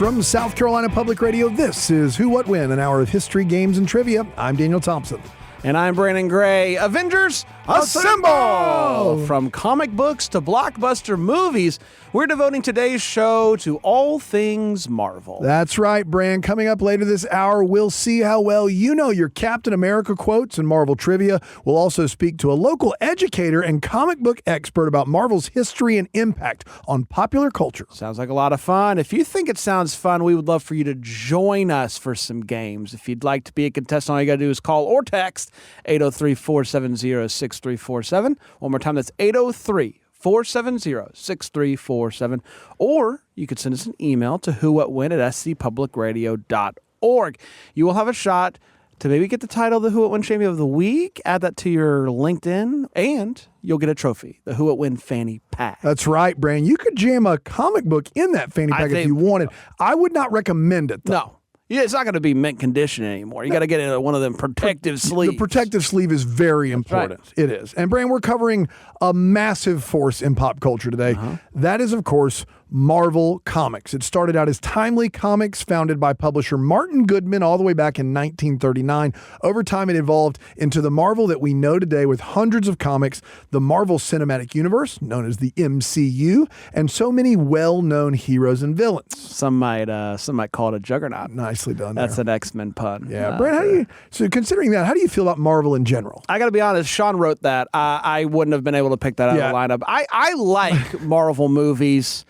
From South Carolina Public Radio, this is Who, What, When, an hour of history, games, and trivia. I'm Daniel Thompson. And I'm Brandon Gray. Avengers, assemble! From comic books to blockbuster movies, we're devoting today's show to all things Marvel. That's right, Brand. Coming up later this hour, we'll see how well you know your Captain America quotes and Marvel trivia. We'll also speak to a local educator and comic book expert about Marvel's history and impact on popular culture. Sounds like a lot of fun. If you think it sounds fun, we would love for you to join us for some games. If you'd like to be a contestant, all you got to do is call or text 803-470-6347. One more time, that's 803-470-6347. Or you could send us an email to whowhatwhen@scpublicradio.org. You will have a shot to maybe get the title, the Who What When Champion of the Week. Add that to your LinkedIn, and you'll get a trophy, the Who What When Fanny Pack. That's right, Brand. You could jam a comic book in that fanny pack if you wanted. I would not recommend it, though. No. Yeah, it's not going to be mint condition anymore. You got to get into one of them protective sleeves. The protective sleeve is very important. Right. It is. And, Brand, we're covering a massive force in pop culture today. That is, of course, Marvel Comics. It started out as Timely Comics, founded by publisher Martin Goodman all the way back in 1939. Over time, it evolved into the Marvel that we know today with hundreds of comics, the Marvel Cinematic Universe, known as the MCU, and so many well-known heroes and villains. Some might call it a juggernaut. Nicely done. That's an X-Men pun. Yeah, Brent, so considering that, how do you feel about Marvel in general? I got to be honest, Sean wrote that. I wouldn't have been able to pick that out of the lineup. I like Marvel movies.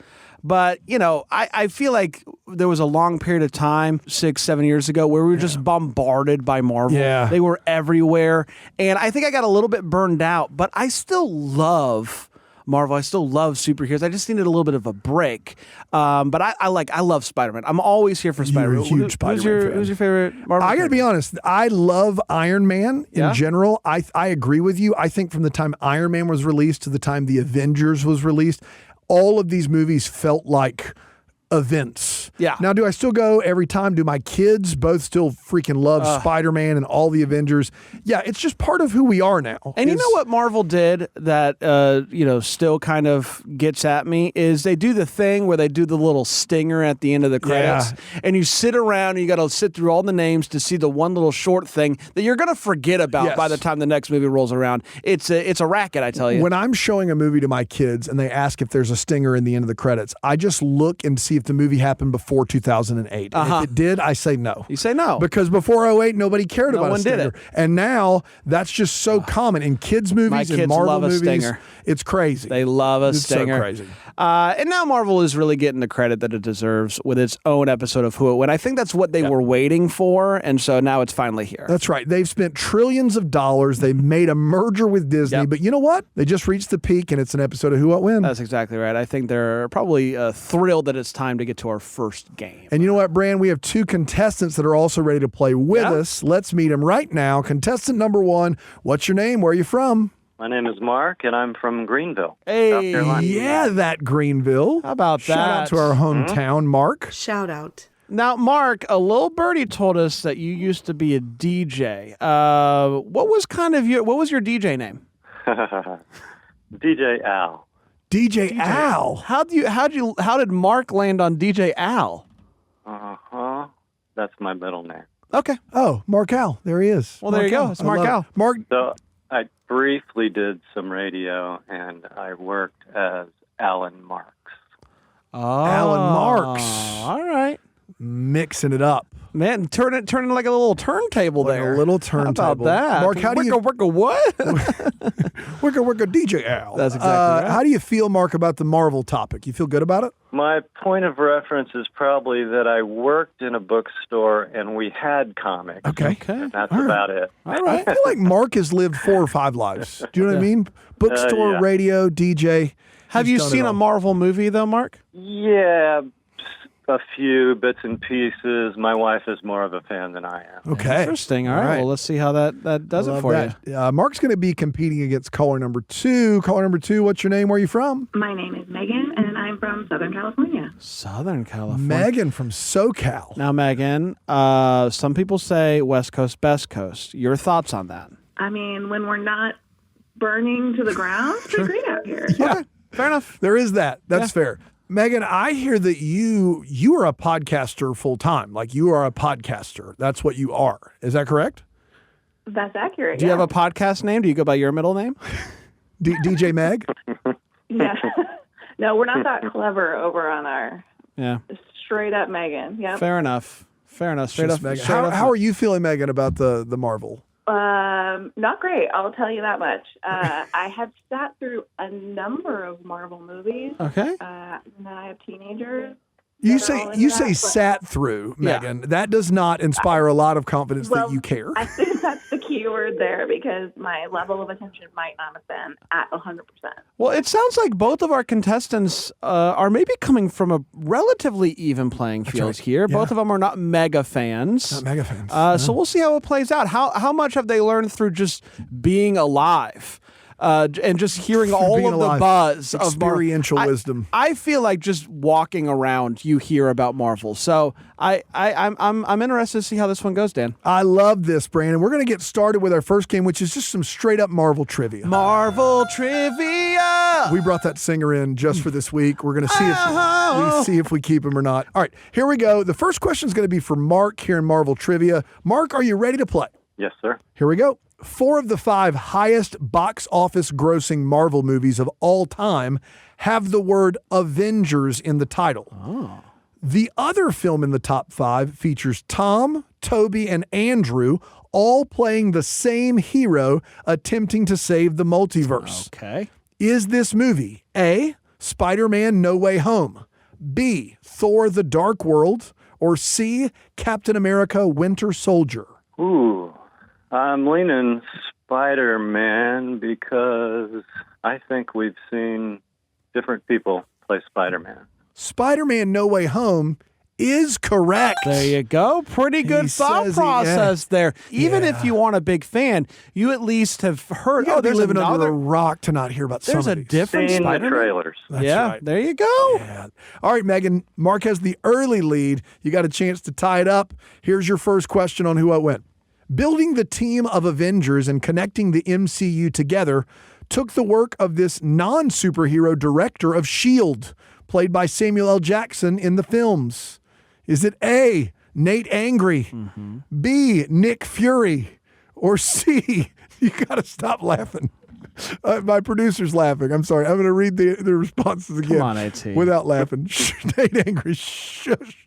But, you know, I feel like there was a long period of time, 6-7 years ago, where we were just bombarded by Marvel. Yeah. They were everywhere. And I think I got a little bit burned out, but I still love Marvel. I still love superheroes. I just needed a little bit of a break. But I love Spider-Man. I'm always here for Spider-Man. You're a huge Spider-Man fan. Who's your favorite Marvel I got to be honest. I love Iron Man in general. I agree with you. I think from the time Iron Man was released to the time The Avengers was released, all of these movies felt like events. Yeah. Now, do I still go every time? Do my kids both still freaking love Spider-Man and all the Avengers? Yeah, it's just part of who we are now. And you know what Marvel did that, still kind of gets at me is they do the thing where they do the little stinger at the end of the credits. Yeah. And you sit around and you got to sit through all the names to see the one little short thing that you're going to forget about by the time the next movie rolls around. It's a racket, I tell you. When I'm showing a movie to my kids and they ask if there's a stinger in the end of the credits, I just look and see if the movie happened before 2008. And if it did, I say no. You say no. Because before 2008, nobody cared about a stinger. No one did it. And now, that's just so common in kids' movies and Marvel movies. Stinger. It's crazy. They love a stinger. It's so crazy. And now Marvel is really getting the credit that it deserves with its own episode of Who It When. I think that's what they were waiting for, and so now it's finally here. That's right. They've spent trillions of dollars. They made a merger with Disney, but you know what? They just reached the peak, and it's an episode of Who What When. That's exactly right. I think they're probably thrilled that it's time to get to our first game. And you know what, Brand? We have two contestants that are also ready to play with us. Let's meet them right now. Contestant number one, what's your name? Where are you from? My name is Mark, and I'm from Greenville, Hey, South Carolina. Yeah, that Greenville. How about that? Shout out to our hometown, Mark. Shout out. Now, Mark, a little birdie told us that you used to be a DJ. What was your DJ name? DJ Al. DJ Al. How did Mark land on DJ Al? That's my middle name. Okay. Oh, Mark Al. There he is. Well, there you go. It's Mark Al. Mark. So I briefly did some radio, and I worked as Alan Marks. Oh, Alan Marks. All right. Mixing it up. Man, turn it like a little turntable there. A little turntable. How about that? Mark, how do you... Wicka what? Wicka DJ Al. That's exactly right. How do you feel, Mark, about the Marvel topic? You feel good about it? My point of reference is probably that I worked in a bookstore, and we had comics. Okay. And that's about it. All right. I feel like Mark has lived 4 or 5 lives. Do you know what I mean? Bookstore, radio, DJ. Have you seen a Marvel movie, though, Mark? Yeah, a few bits and pieces. My wife is more of a fan than I am. Okay. Interesting. All right. Well, let's see how that does it for you. Mark's going to be competing against caller number 2. Caller number 2, what's your name? Where are you from? My name is Megan, and I'm from Southern California. Southern California. Megan from SoCal. Now, Megan, some people say West Coast, best coast. Your thoughts on that? I mean, when we're not burning to the ground, it's great out here. Yeah. Fair enough. There is that. That's fair. Megan, I hear that you are a podcaster full time. Like you are a podcaster. That's what you are. Is that correct? That's accurate. Do you have a podcast name? Do you go by your middle name? DJ Meg? Yeah. No, we're not that clever over on our Yeah. straight up Megan. Yeah. Fair enough. Straight Just up. Megan. straight up. How are you feeling, Megan, about the Marvel? Not great. I'll tell you that much. I have sat through a number of Marvel movies. Okay. And I have teenagers. You that are all say into you that, say but- sat through, Yeah. Megan. That does not inspire a lot of confidence Well, that you care. I think that's the key word there because my level of attention might not have been at 100%. Well, it sounds like both of our contestants are maybe coming from a relatively even playing field right. here. Yeah. Both of them are not mega fans. Not mega fans. So we'll see how it plays out. How much have they learned through just being alive? And just hearing all being of the alive. buzz of Experiential Marvel. wisdom. I feel like just walking around, you hear about Marvel. So I'm interested to see how this one goes, Dan. I love this, Brandon. We're going to get started with our first game, which is just some straight up Marvel trivia. Marvel trivia. We brought that singer in just for this week. We're going to see if we keep him or not. All right, here we go. The first question is going to be for Mark here in Marvel Trivia. Mark, are you ready to play? Yes, sir. Here we go. 4 of the 5 highest box office grossing Marvel movies of all time have the word Avengers in the title. Oh. The other film in the top 5 features Tom, Toby, and Andrew all playing the same hero attempting to save the multiverse. Okay. Is this movie A, Spider-Man No Way Home, B, Thor the Dark World, or C, Captain America Winter Soldier? Ooh, I'm leaning Spider-Man because I think we've seen different people play Spider-Man. Spider-Man No Way Home is correct. There you go. Pretty good He thought says process there. Even if Yeah. you aren't a big fan, you at least have heard. You gotta be there's living under another. a rock to not hear about There's some a of these. different Seen the Spider-Man. trailers. That's Yeah, right. there you go. Yeah. All right, Megan. Mark has the early lead. You got a chance to tie it up. Here's your first question on Who What When. Building the team of Avengers and connecting the MCU together took the work of this non-superhero director of S.H.I.E.L.D., played by Samuel L. Jackson in the films. Is it A, Nate Angry, B, Nick Fury, or C, you got to stop laughing. My producer's laughing. I'm sorry. I'm going to read the responses again. on, AT. Without laughing. Nate Angry. Shush.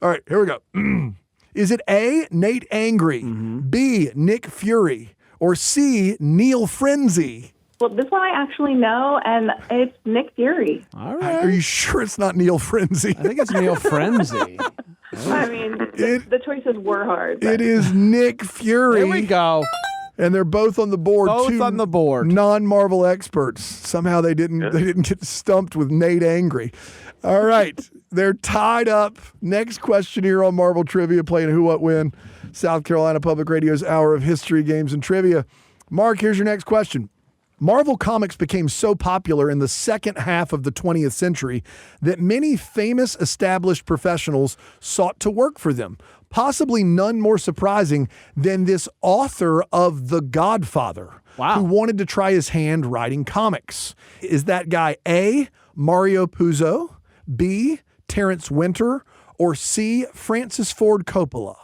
All right, here we go. Is it A, Nate Angry, B, Nick Fury, or C, Neil Frenzy? Well, this one I actually know, and it's Nick Fury. All right. Are you sure it's not Neil Frenzy? I think it's Neil Frenzy. I mean, the choices were hard. But It is Nick Fury. There we go. And they're both on the board. Both two on the board. Non-Marvel experts. Somehow they didn't get stumped with Nate Angry. All right. They're tied up. Next question here on Marvel Trivia, playing Who What When. South Carolina Public Radio's Hour of History, Games, and Trivia. Mark, here's your next question. Marvel Comics became so popular in the second half of the 20th century that many famous established professionals sought to work for them. Possibly none more surprising than this author of The Godfather, Wow. who wanted to try his hand writing comics. Is that guy A, Mario Puzo, B, Terrence Winter, or C, Francis Ford Coppola?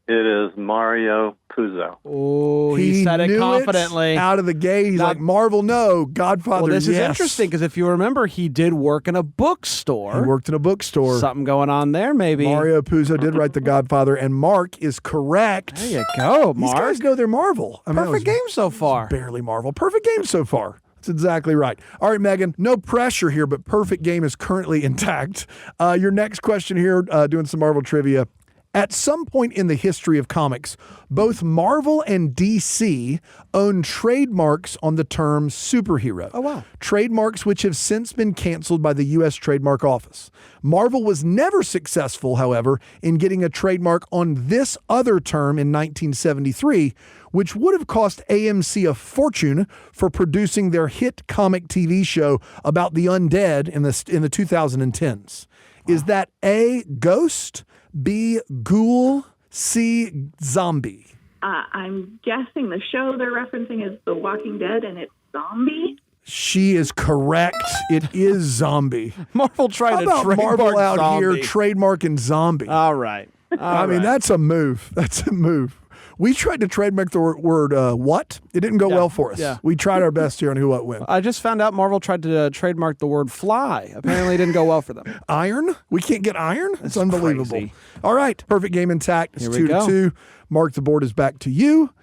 It is Mario Puzo. Oh, he said it knew confidently. out of the gate. He's Not- like, Marvel, no. Godfather, Well, this yes. is interesting because if you remember, he did work in a bookstore. He worked in a bookstore. Something going on there, maybe. Mario Puzo did write The Godfather, and Mark is correct. There you go, These Mark. guys know their Marvel. I mean, that Perfect was game so far. Barely Marvel. Perfect game so far. That's exactly right. All right, Megan, no pressure here, but perfect game is currently intact. Your next question here, doing some Marvel trivia. At some point in the history of comics, both Marvel and DC own trademarks on the term superhero. Oh, wow. Trademarks which have since been canceled by the U.S. Trademark Office. Marvel was never successful, however, in getting a trademark on this other term in 1973, which would have cost AMC a fortune for producing their hit comic TV show about the undead in the 2010s. Is that A, Ghost, B, Ghoul, C, Zombie? I'm guessing the show they're referencing is The Walking Dead, and it's zombie. She is correct. It is zombie. Marvel tried How to about trademark Marvel out zombie. here trademarking zombie? All right. I mean, that's a move. That's a move. We tried to trademark the word what? It didn't go well for us. Yeah. We tried our best here on Who, What, When. I just found out Marvel tried to trademark the word fly. Apparently it didn't go well for them. Iron? We can't get iron? It's unbelievable. crazy. All right. Perfect game intact. It's Here we 2-2. Mark, the board is back to you.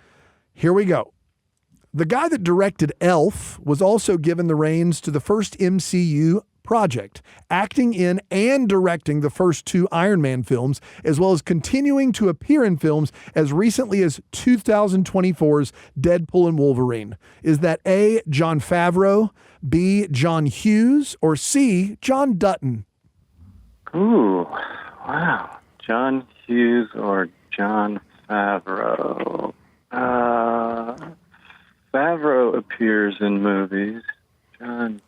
Here we go. The guy that directed Elf was also given the reins to the first MCU project, acting in and directing the first 2 Iron Man films, as well as continuing to appear in films as recently as 2024's Deadpool and Wolverine. Is that A, Jon Favreau, B, John Hughes, or C, John Dutton? Ooh, wow. John Hughes or John Favreau? Favreau appears in movies. John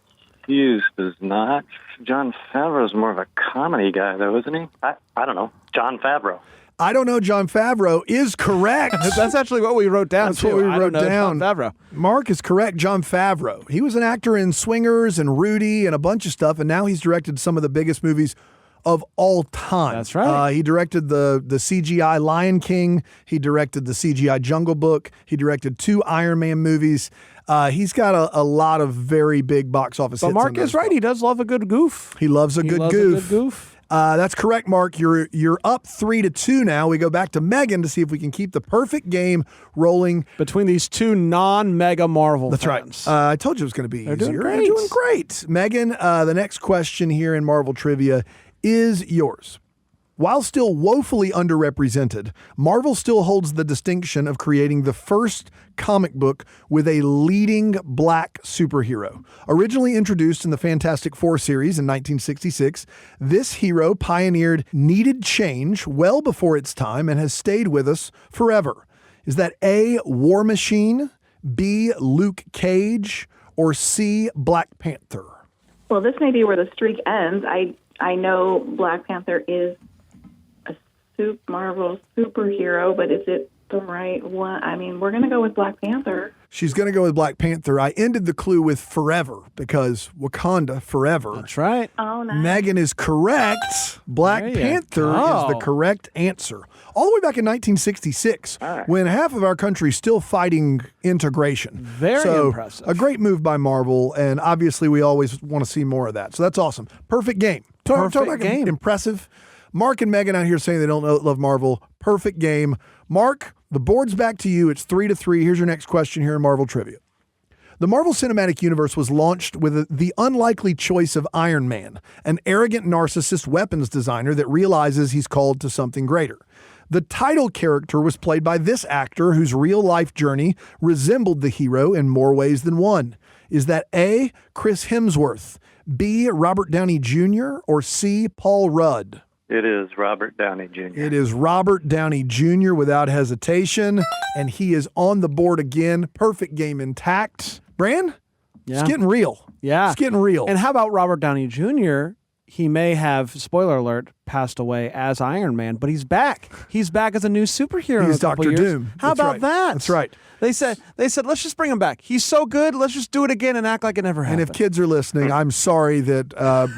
Hughes does not. John Favreau's more of a comedy guy, though, isn't he? I don't know. John Favreau. I don't know. John Favreau is correct. That's actually what we wrote down. That's what we I wrote don't know, down. John Favreau. Mark is correct. John Favreau. He was an actor in Swingers and Rudy and a bunch of stuff, and now he's directed some of the biggest movies of all time. That's right. He directed the CGI Lion King. He directed the CGI Jungle Book. He directed 2 Iron Man movies. He's got a lot of very big box office But hits. Mark is right. He does love a good goof. He loves a good loves goof. a good goof. That's correct, Mark. You're up 3-2 now. We go back to Megan to see if we can keep the perfect game rolling. Between these 2 non-mega Marvel That's fans. right. I told you it was going to be easier. doing great. They're doing great. Megan, the next question here in Marvel Trivia is yours. While still woefully underrepresented, Marvel still holds the distinction of creating the first comic book with a leading black superhero. Originally introduced in the Fantastic Four series in 1966, this hero pioneered needed change well before its time and has stayed with us forever. Is that A, War Machine, B, Luke Cage, or C, Black Panther? Well, this may be where the streak ends. I know Black Panther is a Marvel superhero, but is it the right one? I mean, we're going to go with Black Panther. She's going to go with Black Panther. I ended the clue with forever because Wakanda forever. That's right. Oh, nice. Megan is correct. Black There you Panther go. is the correct answer. All the way back in 1966, when half of our country is still fighting integration. Very impressive. A great move by Marvel, and obviously we always want to see more of that. So that's awesome. Perfect game. Talk about game. Impressive. Mark and Megan out here saying they don't love Marvel. Perfect game. Mark, the board's back to you. It's 3-3. Here's your next question here in Marvel Trivia. The Marvel Cinematic Universe was launched with the unlikely choice of Iron Man, an arrogant narcissist weapons designer that realizes he's called to something greater. The title character was played by this actor whose real-life journey resembled the hero in more ways than one. Is that A, Chris Hemsworth, B, Robert Downey Jr., or C, Paul Rudd? It is Robert Downey Jr. It is Robert Downey Jr. without hesitation, and he is on the board again. Perfect game intact. Bran? Yeah. It's getting real. Yeah. It's getting real. And how about Robert Downey Jr.? He may have, spoiler alert, passed away as Iron Man, but he's back. He's back as a new superhero. He's in a couple Dr. years. Doom. How That's about right. that? That's right. They said, let's just bring him back. He's so good. Let's just do it again and act like it never And happened. if kids are listening, I'm sorry that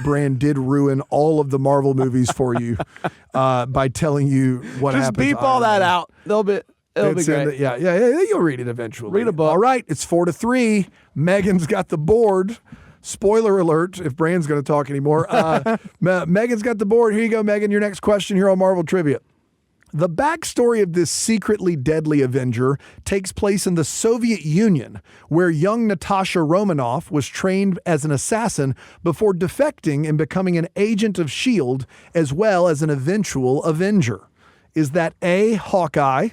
Bran did ruin all of the Marvel movies for you by telling you what just happened. beep all that out. It'll be It's in great. yeah, you'll read it eventually. Read a book. All right, it's 4-3. Megan's got the board. Spoiler alert, if Bran's going to talk anymore. Megan's got the board. Here you go, Megan. Your next question here on Marvel Trivia. The backstory of this secretly deadly Avenger takes place in the Soviet Union, where young Natasha Romanoff was trained as an assassin before defecting and becoming an agent of S.H.I.E.L.D. as well as an eventual Avenger. Is that A, Hawkeye,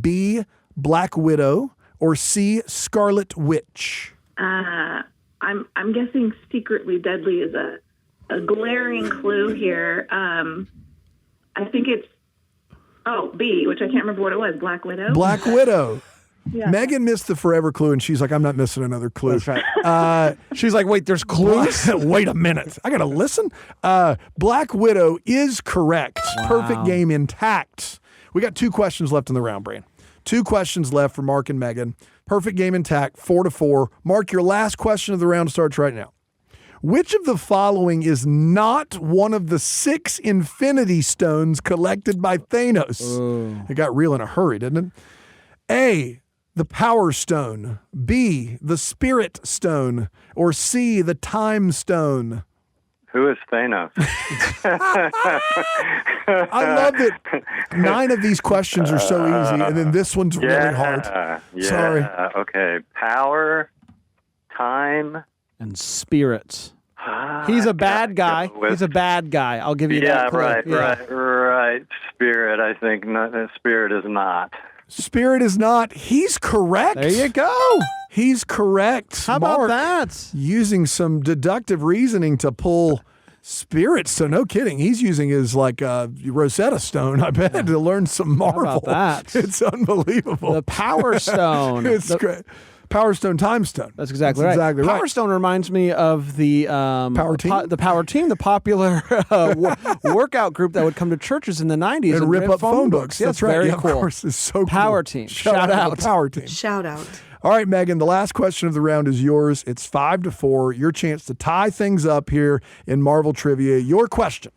B, Black Widow, or C, Scarlet Witch? I'm guessing secretly deadly is a glaring clue here. I think it's B, which I can't remember what it was. Black Widow. Black Widow. Yeah. Megan missed the forever clue, and she's like, I'm not missing another clue. That's right. She's like, wait, there's clues? Wait a minute. I got to listen. Black Widow is correct. Wow. Perfect game intact. We got 2 questions left in the round, Bran. 2 questions left for Mark and Megan. Perfect game intact, 4-4. Mark, your last question of the round starts right now. Which of the following is not one of the 6 Infinity Stones collected by Thanos? Oh. It got real in a hurry, didn't it? A, the Power Stone. B, the Spirit Stone. Or C, the Time Stone. Who is Thanos? I love that 9 of these questions are so easy, and then this one's really hard. Yeah. Sorry. Okay. Power, time, And spirits. He's a bad guy. He's a bad guy. I'll give you that clue. Right. Spirit, I think. Spirit is not. Spirit is not. He's correct. There you go. He's correct. How about Mark, that? using some deductive reasoning to pull spirits. So no kidding. He's using his Rosetta Stone, I bet, to learn some Marvel. How about that? It's unbelievable. The Power Stone. It's great. Power Stone, Time Stone. That's exactly right. Exactly right. Power Stone reminds me of the Power Team? the Power Team, the popular workout group that would come to churches in the 90s And rip up phone books. Yes, That's right. very Yeah, cool. Of course, it's so cool. Power Team. Shout to out. the Power Team. Shout out. All right, Megan, the last question of the round is yours. It's 5-4. Your chance to tie things up here in Marvel Trivia. Your question.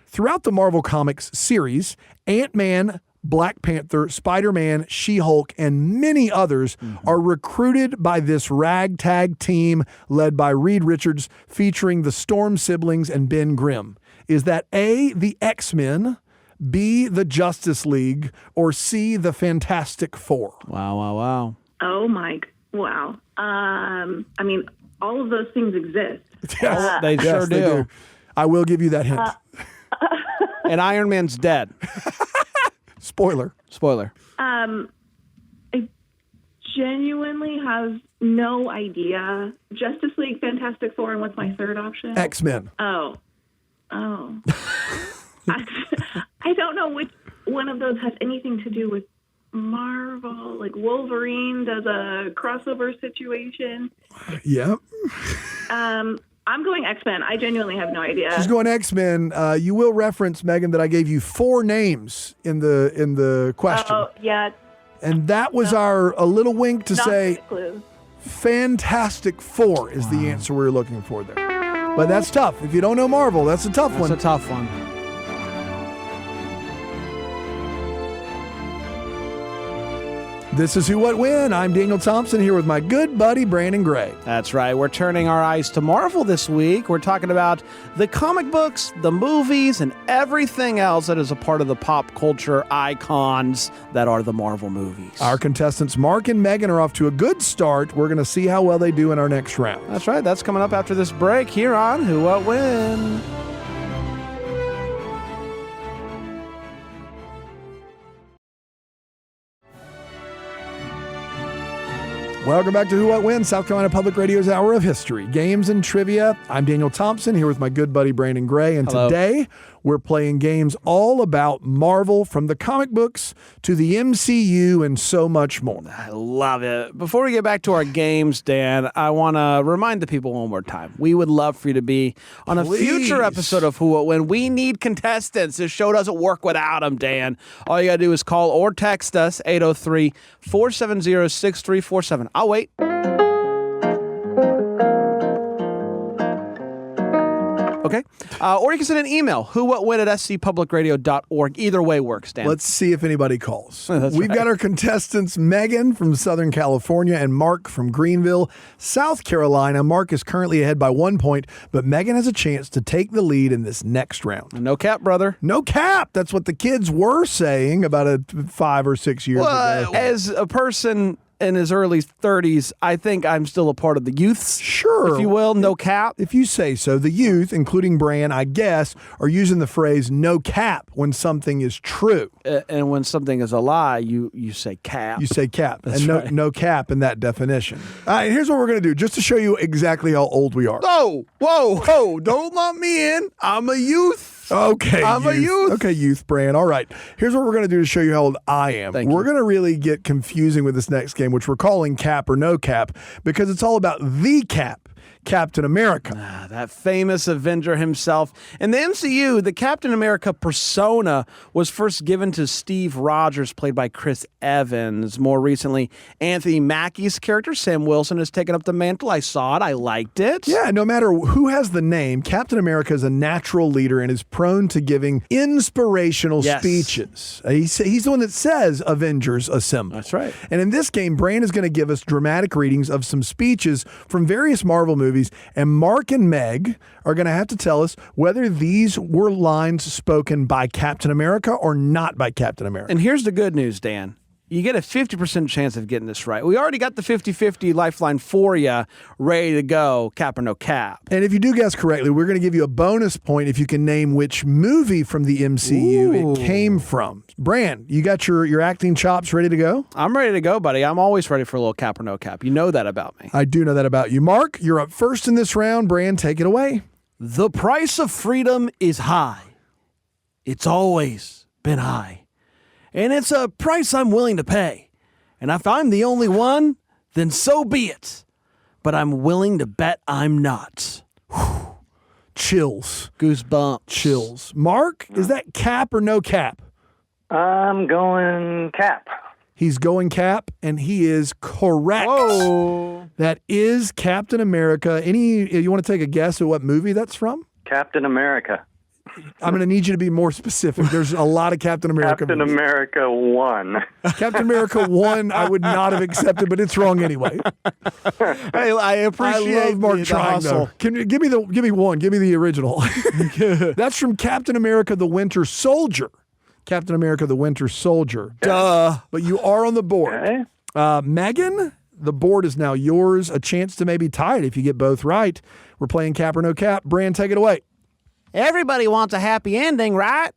Throughout the Marvel Comics series, Ant-Man, Black Panther, Spider-Man, She-Hulk, and many others are recruited by this ragtag team led by Reed Richards, featuring the Storm siblings and Ben Grimm. Is that A, the X-Men, B, the Justice League, or C, the Fantastic Four? Wow. Oh my, wow. I mean, all of those things exist. Yes, They sure do. I will give you that hint. And Iron Man's dead. Spoiler. I genuinely have no idea. Justice League, Fantastic Four, and what's my third option? X-Men. Oh. I don't know which one of those has anything to do with Marvel. Like Wolverine does a crossover situation. Yep. I'm going X-Men. I genuinely have no idea. She's going X-Men. You will reference, Megan, that I gave you 4 names in the question. Oh, yeah. And that was a little wink to Not say a clue. Fantastic Four is the answer we were looking for there. But that's tough. If you don't know Marvel, that's a tough That's one. a tough one. This is Who What When. I'm Daniel Thompson here with my good buddy Brandon Gray. That's right. We're turning our eyes to Marvel this week. We're talking about the comic books, the movies, and everything else that is a part of the pop culture icons that are the Marvel movies. Our contestants Mark and Megan are off to a good start. We're going to see how well they do in our next round. That's right. That's coming up after this break here on Who What When. Welcome back to Who What When, South Carolina Public Radio's Hour of History, Games and Trivia. I'm Daniel Thompson here with my good buddy Brandon Gray, and Hello. Today we're playing games all about Marvel, from the comic books to the MCU and so much more. I love it. Before we get back to our games, Dan, I want to remind the people one more time. We would love for you to be on a future episode of Who What When. We need contestants. This show doesn't work without them, Dan. All you got to do is call or text us, 803-470-6347. I'll wait. Okay. Or you can send an email, whowhatwhen@scpublicradio.org. Either way works, Dan. Let's see if anybody calls. That's We've right. got our contestants, Megan from Southern California and Mark from Greenville, South Carolina. Mark is currently ahead by 1 point, but Megan has a chance to take the lead in this next round. No cap, brother. No cap. That's what the kids were saying about 5 or 6 years ago. As a person in his early 30s, I think I'm still a part of the youths. Sure. If you will, no cap. If you say so. The youth, including Bran, I guess, are using the phrase no cap when something is true. And when something is a lie, you say cap. You say cap. That's and right. no cap in that definition. All right, here's what we're going to do, just to show you exactly how old we are. Whoa, don't let me in. I'm a youth. Okay, I'm a youth. Okay, youth Bran. All right. Here's what we're going to do to show you how old I am. Thank We're you. going to really get confusing with this next game, which we're calling Cap or No Cap, because it's all about the cap. Captain America. That famous Avenger himself. In the MCU, the Captain America persona was first given to Steve Rogers, played by Chris Evans. More recently, Anthony Mackie's character, Sam Wilson, has taken up the mantle. I saw it. I liked it. Yeah, no matter who has the name, Captain America is a natural leader and is prone to giving inspirational speeches. He's the one that says Avengers Assemble. That's right. And in this game, Bran is going to give us dramatic readings of some speeches from various Marvel movies, and Mark and Meg are going to have to tell us whether these were lines spoken by Captain America or not by Captain America. And here's the good news, Dan. You get a 50% chance of getting this right. We already got the 50-50 lifeline for you, ready to go, cap or no cap. And if you do guess correctly, we're going to give you a bonus point if you can name which movie from the MCU it came from. Bran, you got your acting chops ready to go? I'm ready to go, buddy. I'm always ready for a little cap or no cap. You know that about me. I do know that about you. Mark, you're up first in this round. Bran, take it away. The price of freedom is high. It's always been high. And it's a price I'm willing to pay. And if I'm the only one, then so be it. But I'm willing to bet I'm not. Whew. Chills. Goosebumps. Chills. Mark, is that cap or no cap? I'm going Cap. He's going cap, and he is correct. Whoa. That is Captain America. You want to take a guess at what movie that's from? Captain America. I'm going to need you to be more specific. There's a lot of Captain America Captain movies. America 1. Captain America 1, I would not have accepted, but it's wrong anyway. Hey, I appreciate I love Mark the trying, hustle. though. Give me one. Give me the original. That's from Captain America the Winter Soldier. Captain America the Winter Soldier. Duh. But you are on the board. Okay. Megan, the board is now yours. A chance to maybe tie it if you get both right. We're playing cap or no cap. Bran, take it away. Everybody wants a happy ending, right?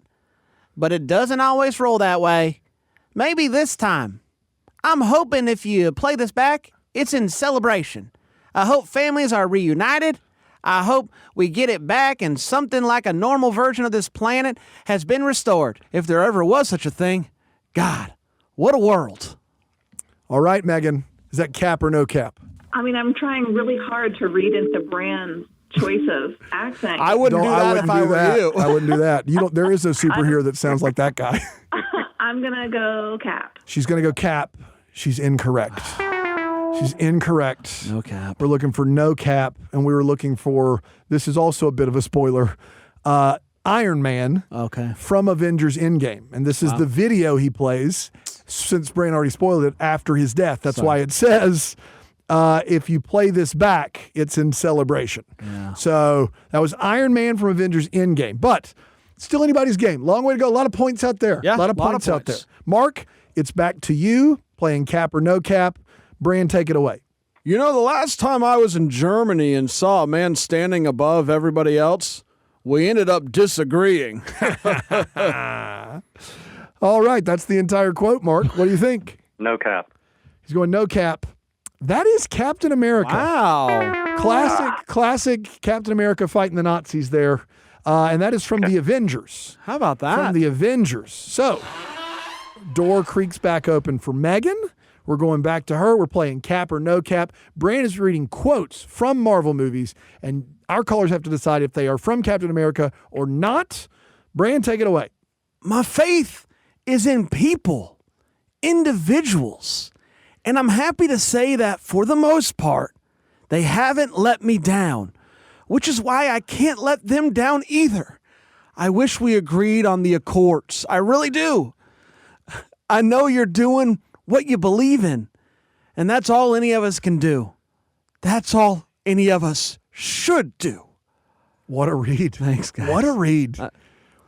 But it doesn't always roll that way. Maybe this time. I'm hoping if you play this back, it's in celebration. I hope families are reunited. I hope we get it back and something like a normal version of this planet has been restored. If there ever was such a thing. God, what a world. All right, Megan. Is that cap or no cap? I mean, I'm trying really hard to read into Bran's choice of accent. I wouldn't do that if I were you. I wouldn't do that. There is no superhero that sounds like that guy. I'm going to go Cap. She's going to go cap. She's incorrect. She's incorrect. No cap. We're looking for no cap, and we were looking for, this is also a bit of a spoiler, Iron Man from Avengers Endgame. And this is the video he plays, since Bran already spoiled it, after his death. That's why it says, if you play this back, it's in celebration. Yeah. So that was Iron Man from Avengers Endgame. But still anybody's game. Long way to go. A lot of points out there. Yeah, a lot of points out there. Mark, it's back to you, playing cap or no cap. Bran, take it away. You know, the last time I was in Germany and saw a man standing above everybody else, we ended up disagreeing. All right, that's the entire quote, Mark. What do you think? No cap. He's going no cap. That is Captain America. Wow. Classic Captain America fighting the Nazis there. And that is from the Avengers. How about that? From the Avengers. So, door creaks back open for Megan. We're going back to her. We're playing cap or no cap. Bran is reading quotes from Marvel movies, and our callers have to decide if they are from Captain America or not. Bran, take it away. My faith is in people, individuals. And I'm happy to say that for the most part, they haven't let me down, which is why I can't let them down either. I wish we agreed on the accords. I really do. I know you're doing what you believe in, and that's all any of us can do. That's all any of us should do. What a read. Thanks, guys. What a read.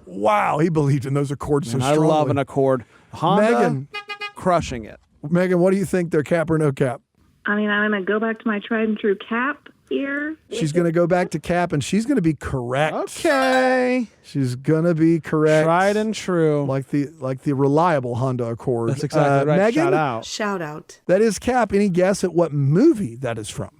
Wow, he believed in those accords so I strongly. love an accord. Honda, Megan. crushing it. Megan, what do you think? They're cap or no cap? I mean, I'm going to go back to my tried and true Cap here. She's going to go back to cap, and she's going to be correct. Okay. She's going to be correct. Tried and true. Like the reliable Honda Accord. That's exactly right. Megan, Shout out. Shout out. that is cap. Any guess at what movie that is from?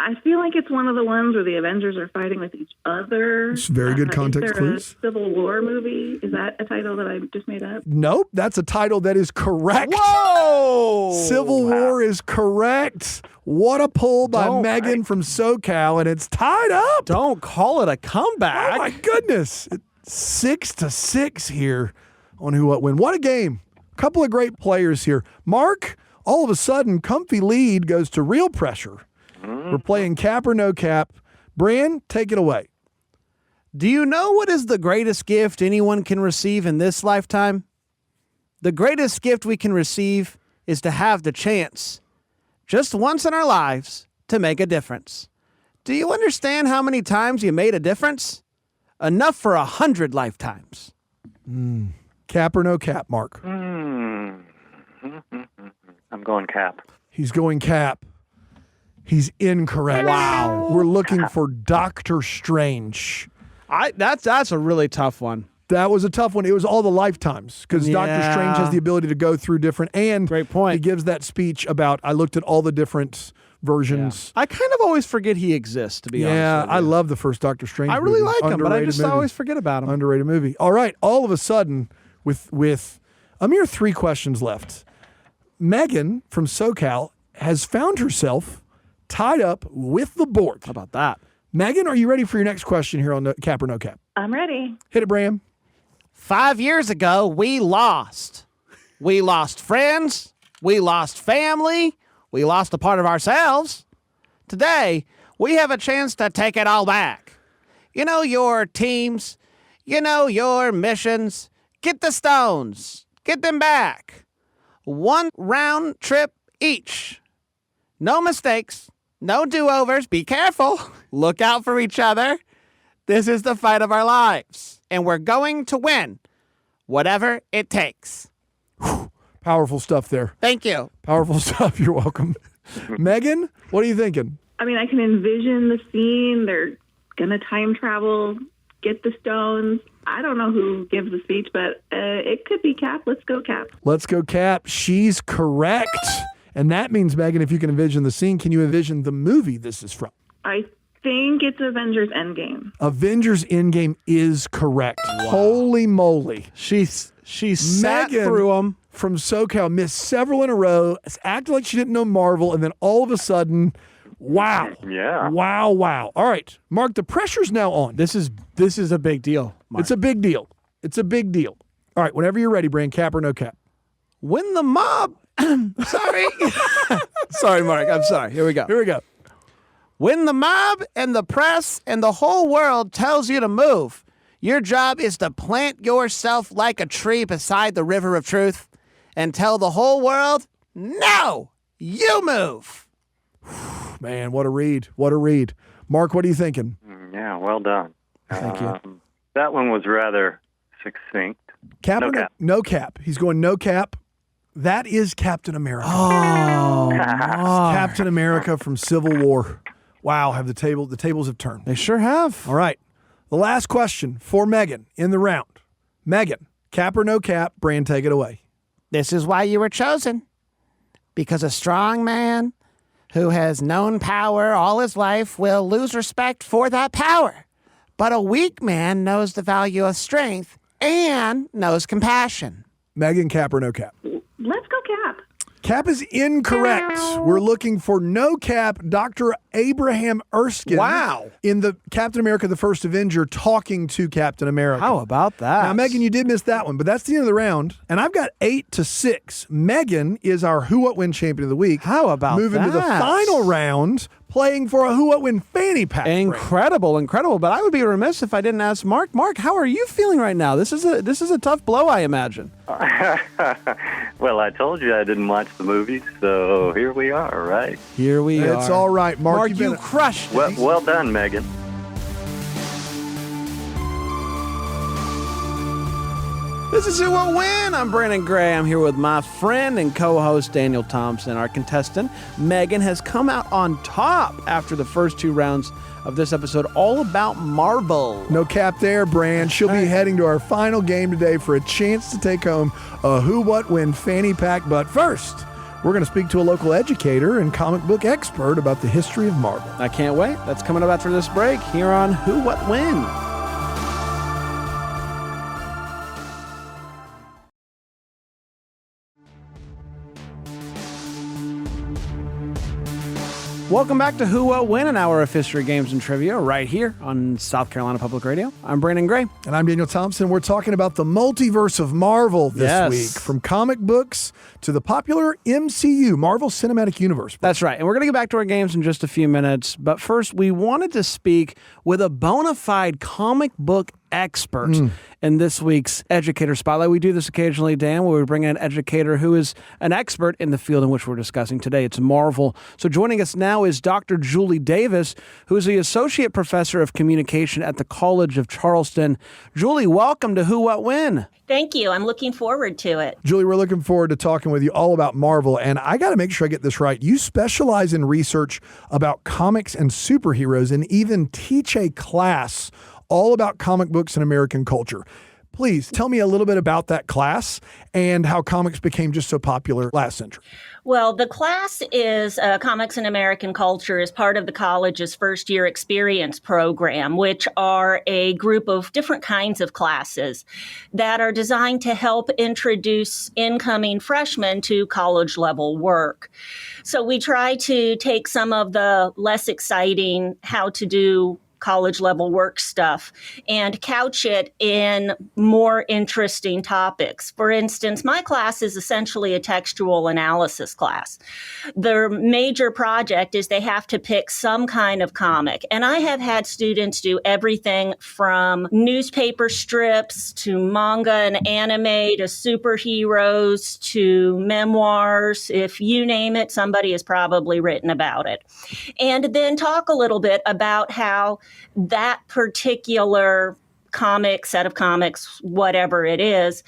I feel like it's one of the ones where the Avengers are fighting with each other. It's very good context is there clues. a Civil War movie? Is that a title that I just made up? Nope, that's a title that is correct. Whoa! Civil War is correct. What a pull by Megan from SoCal, and it's tied up. Don't call it a comeback. Oh, my goodness. 6-6 here on Who What When. What a game. Couple of great players here. Mark, all of a sudden, comfy lead goes to real pressure. We're playing cap or no cap. Bran, take it away. Do you know what is the greatest gift anyone can receive in this lifetime? The greatest gift we can receive is to have the chance, just once in our lives, to make a difference. Do you understand how many times you made a difference? Enough for 100 lifetimes. Cap or no cap, Mark? I'm going cap. He's going cap. He's incorrect. Wow. We're looking for Doctor Strange. That's a really tough one. That was a tough one. It was all the lifetimes because Doctor Yeah. Strange has the ability to go through different, and Great point. he gives that speech about, I looked at all the different versions. I kind of always forget he exists, to be honest. Yeah, with I you. love the first Doctor Strange I really movie. like him, but I Underrated just movie. always forget about him. Underrated movie. All right, all of a sudden, with a mere 3 questions left, Megan from SoCal has found herself tied up with the board. How about that? Megan, are you ready for your next question here on the Cap or No Cap? I'm ready. Hit it, Bram. 5 years ago, we lost. We lost friends. We lost family. We lost a part of ourselves. Today, we have a chance to take it all back. You know your teams. You know your missions. Get the stones. Get them back. 1 round trip each. No mistakes. No do-overs. Be careful. Look out for each other. This is the fight of our lives. And we're going to win. Whatever it takes. Powerful stuff there. Thank you. Powerful stuff. You're welcome. Megan, what are you thinking? I mean, I can envision the scene. They're going to time travel, get the stones. I don't know who gives the speech, but it could be Cap. Let's go, Cap. Let's go, Cap. She's correct. And that means, Megan, if you can envision the scene, can you envision the movie this is from? I think it's Avengers Endgame. Avengers Endgame is correct. Holy moly. She sat Megan through them. from SoCal missed several in a row, acted like she didn't know Marvel, and then all of a sudden, wow. Yeah. Wow. All right, Mark, the pressure's now on. This is a big deal, Mark. It's a big deal. It's a big deal. All right, whenever you're ready, Bran, cap or no cap? When the mob... Sorry. Sorry, Mark. I'm sorry. Here we go. Here we go. When the mob and the press and the whole world tells you to move, your job is to plant yourself like a tree beside the river of truth and tell the whole world, no, you move. Man, what a read. What a read. Mark, what are you thinking? Yeah, well done. Thank you. That one was rather succinct. Cap No or cap. no cap? He's going no cap. That is Captain America. Oh, Captain America from Civil War. Wow, the tables have turned. they sure have. All right. The last question for Megan in the round. Megan, cap or no cap? Bran, take it away. This is why you were chosen. Because a strong man who has known power all his life will lose respect for that power. But a weak man knows the value of strength and knows compassion. Megan, cap or no cap? Let's go, Cap. Cap is incorrect. We're looking for no cap, Dr. Abraham Erskine. Wow. In the Captain America, the First Avenger, talking to Captain America. How about that? Now, Megan, you did miss that one, but that's the end of the round. And I've got 8-6. Megan is our Who What Win champion of the week. How about Moving to the that? final round, playing for a Who What Win fanny pack. Incredible. But I would be remiss if I didn't ask Mark. Mark, how are you feeling right now? This is a tough blow, I imagine. Well, I told you I didn't watch the movies, so here we are, right? Here we are. It's all right, Mark. Mark, you've you been crushed it. Well done, Megan. This is Who Will Win. I'm Brandon Gray. I'm here with my friend and co-host Daniel Thompson. Our contestant, Megan, has come out on top after the first 2 rounds of this episode, all about Marvel. No cap there, Bran. She'll be heading to our final game today for a chance to take home a Who What Win fanny pack. But first, we're going to speak to a local educator and comic book expert about the history of Marvel. I can't wait. That's coming up after this break here on Who What Win. Welcome back to Who, What, When, an hour of history, games, and trivia right here on South Carolina Public Radio. I'm Brandon Gray. And I'm Daniel Thompson. We're talking about the multiverse of Marvel this week, from comic books to the popular MCU, Marvel Cinematic Universe. That's right. And we're going to get back to our games in just a few minutes. But first, we wanted to speak with a bona fide comic book expert in this week's Educator Spotlight. We do this occasionally, Dan, where we bring in an educator who is an expert in the field in which we're discussing today. It's Marvel. So joining us now is Dr. Julie Davis, who is the Associate Professor of Communication at the College of Charleston. Julie, welcome to Who, What, When. Thank you. I'm looking forward to it. Julie, we're looking forward to talking with you all about Marvel. And I got to make sure I get this right. You specialize in research about comics and superheroes and even teach a class all about comic books and American culture. Please tell me a little bit about that class and how comics became just so popular last century. Well, the class is Comics and American Culture is part of the college's first year experience program, which are a group of different kinds of classes that are designed to help introduce incoming freshmen to college level work. So we try to take some of the less exciting how to do college level work stuff and couch it in more interesting topics. For instance, my class is essentially a textual analysis class. Their major project is they have to pick some kind of comic. And I have had students do everything from newspaper strips to manga and anime to superheroes to memoirs. If you name it, somebody has probably written about it. And then talk a little bit about how that particular set of comics, whatever it is,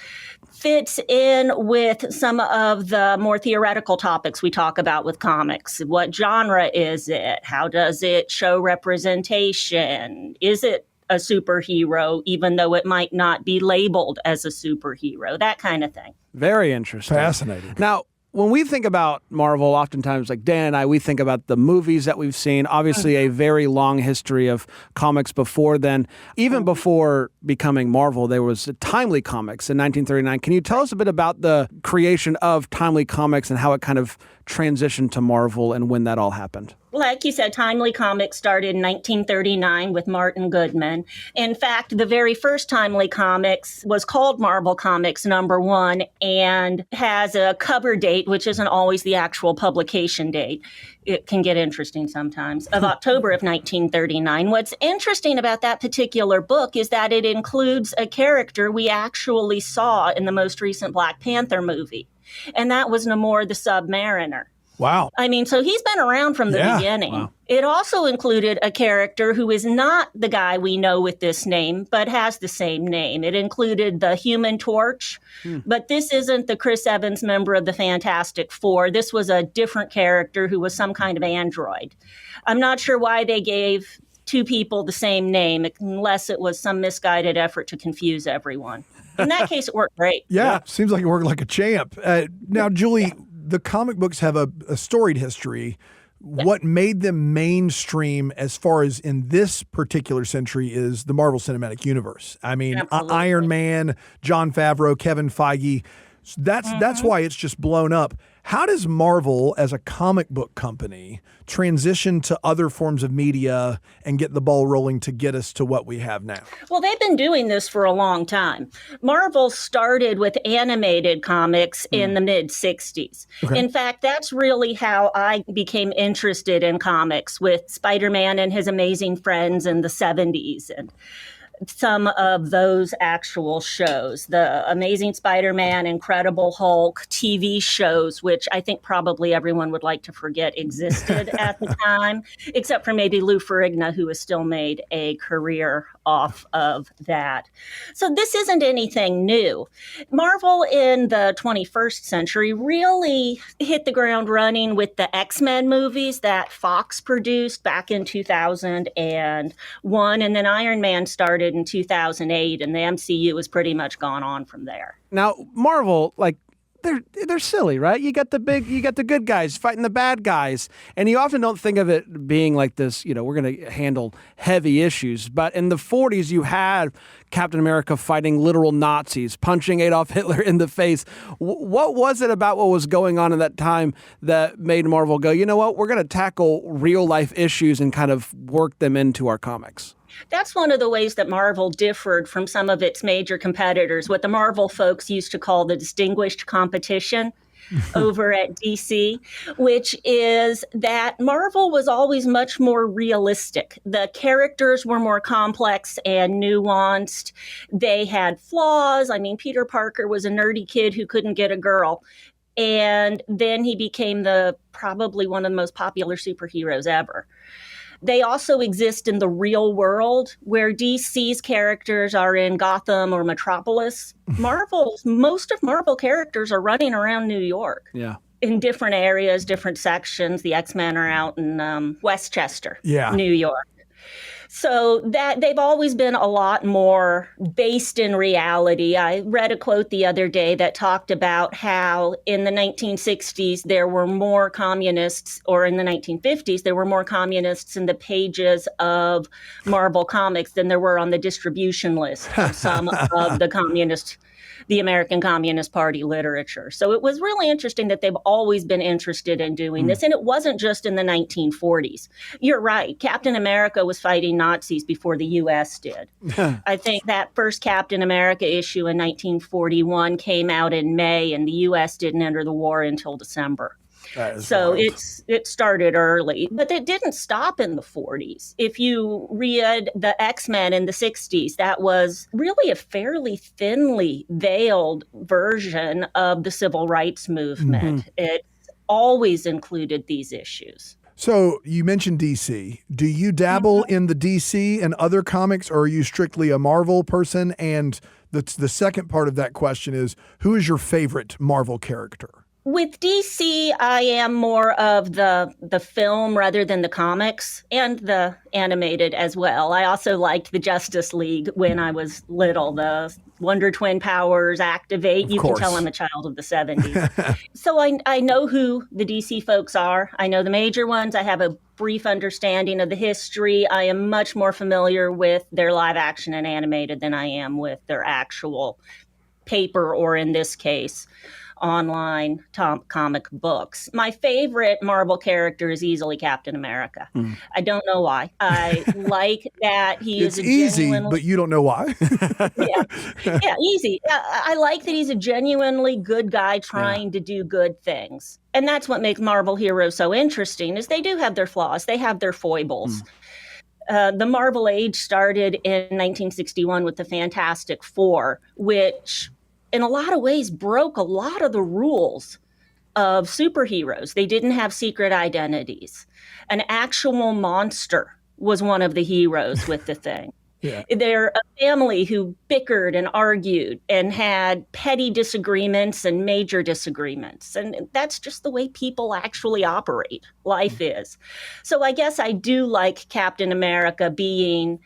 fits in with some of the more theoretical topics we talk about with comics. What genre is it? How does it show representation? Is it a superhero, even though it might not be labeled as a superhero? That kind of thing. Very interesting. Fascinating. Now, when we think about Marvel, oftentimes, like Dan and I, we think about the movies that we've seen. Obviously, a very long history of comics before then. Even before becoming Marvel, there was Timely Comics in 1939. Can you tell us a bit about the creation of Timely Comics and how it kind of transitioned to Marvel and when that all happened? Like you said, Timely Comics started in 1939 with Martin Goodman. In fact, the very first Timely Comics was called Marvel Comics #1 and has a cover date, which isn't always the actual publication date. It can get interesting sometimes, of October of 1939. What's interesting about that particular book is that it includes a character we actually saw in the most recent Black Panther movie, and that was Namor the Submariner. Wow. I mean, so he's been around from the beginning. Wow. It also included a character who is not the guy we know with this name, but has the same name. It included the Human Torch, but this isn't the Chris Evans member of the Fantastic Four. This was a different character who was some kind of android. I'm not sure why they gave two people the same name, unless it was some misguided effort to confuse everyone. In that case, it worked great. Yeah. Seems like it worked like a champ. Now, Julie, the comic books have a storied history. Yeah. What made them mainstream as far as in this particular century is the Marvel Cinematic Universe. I mean, Iron Man, Jon Favreau, Kevin Feige. That's why it's just blown up. How does Marvel, as a comic book company, transition to other forms of media and get the ball rolling to get us to what we have now? Well, they've been doing this for a long time. Marvel started with animated comics in the mid-'60s. Okay. In fact, that's really how I became interested in comics, with Spider-Man and His Amazing Friends in the 70s and some of those actual shows, the Amazing Spider-Man, Incredible Hulk, TV shows, which I think probably everyone would like to forget existed at the time, except for maybe Lou Ferrigno, who has still made a career off of that. So this isn't anything new. Marvel in the 21st century really hit the ground running with the X-Men movies that Fox produced back in 2001, and then Iron Man started in 2008, and the MCU has pretty much gone on from there. Now, Marvel, like they're silly, right? You got the good guys fighting the bad guys, and you often don't think of it being like this. We're going to handle heavy issues, but in the 40s, you had Captain America fighting literal Nazis, punching Adolf Hitler in the face. What was it about what was going on at that time that made Marvel go, you know what, we're going to tackle real life issues and kind of work them into our comics? That's one of the ways that Marvel differed from some of its major competitors, what the Marvel folks used to call the distinguished competition over at DC, which is that Marvel was always much more realistic. The characters were more complex and nuanced. They had flaws. I mean, Peter Parker was a nerdy kid who couldn't get a girl. And then he became probably one of the most popular superheroes ever. They also exist in the real world where DC's characters are in Gotham or Metropolis. Most of Marvel characters are running around New York. Yeah. In different areas, different sections. The X-Men are out in Westchester, New York. So that they've always been a lot more based in reality. I read a quote the other day that talked about how in the 1960s there were more communists, or in the 1950s there were more communists in the pages of Marvel Comics than there were on the distribution list of some of the American Communist Party literature. So it was really interesting that they've always been interested in doing this. And it wasn't just in the 1940s. You're right. Captain America was fighting Nazis before the U.S. did. I think that first Captain America issue in 1941 came out in May, and the U.S. didn't enter the war until December. So it started early, but it didn't stop in the 40s. If you read the X-Men in the 60s, that was really a fairly thinly veiled version of the civil rights movement. It always included these issues. So you mentioned DC. Do you dabble in the DC and other comics, or are you strictly a Marvel person? And the second part of that question is, who is your favorite Marvel character? With DC, I am more of the film rather than the comics, and the animated as well. I also liked the Justice League when I was little. The Wonder Twin powers activate. You can tell I'm a child of the 70s. So I know who the DC folks are. I know the major ones. I have a brief understanding of the history. I am much more familiar with their live action and animated than I am with their actual paper, or in this case, online comic books. My favorite Marvel character is easily Captain America. I don't know why. I like that he is easy, but you don't know why. yeah, easy. I like that he's a genuinely good guy trying to do good things. And that's what makes Marvel heroes so interesting, is they do have their flaws. They have their foibles. The Marvel age started in 1961 with the Fantastic Four, which in a lot of ways broke a lot of the rules of superheroes. They didn't have secret identities. An actual monster was one of the heroes with the thing. They're a family who bickered and argued and had petty disagreements and major disagreements. And that's just the way people actually operate. Life is. So I guess I do like Captain America being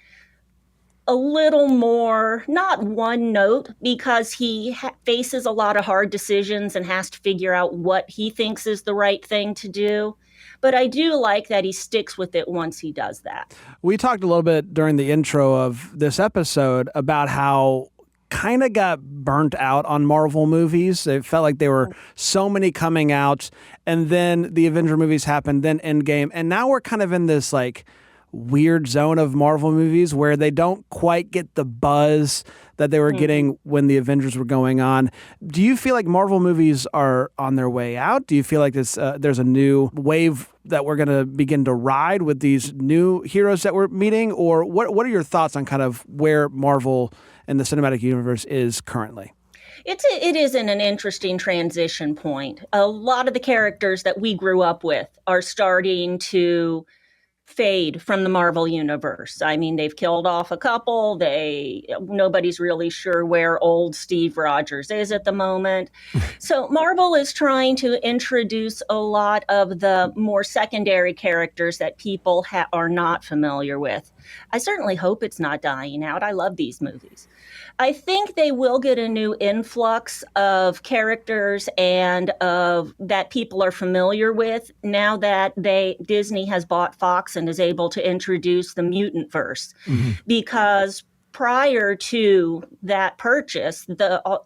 a little more, not one note, because he faces a lot of hard decisions and has to figure out what he thinks is the right thing to do. But I do like that he sticks with it once he does that. We talked a little bit during the intro of this episode about how kind of got burnt out on Marvel movies. It felt like there were so many coming out, and then the Avenger movies happened, then Endgame, and now we're kind of in this like weird zone of Marvel movies where they don't quite get the buzz that they were getting when the Avengers were going on. Do you feel like Marvel movies are on their way out? Do you feel like there's a new wave that we're going to begin to ride with these new heroes that we're meeting? Or what are your thoughts on kind of where Marvel and the cinematic universe is currently? It is in an interesting transition point. A lot of the characters that we grew up with are starting to fade from the Marvel universe. I mean, they've killed off a couple. Nobody's really sure where old Steve Rogers is at the moment. So Marvel is trying to introduce a lot of the more secondary characters that people are not familiar with. I certainly hope it's not dying out. I love these movies. I think they will get a new influx of characters and of that people are familiar with now that Disney has bought Fox and is able to introduce the mutant verse. Because prior to that purchase,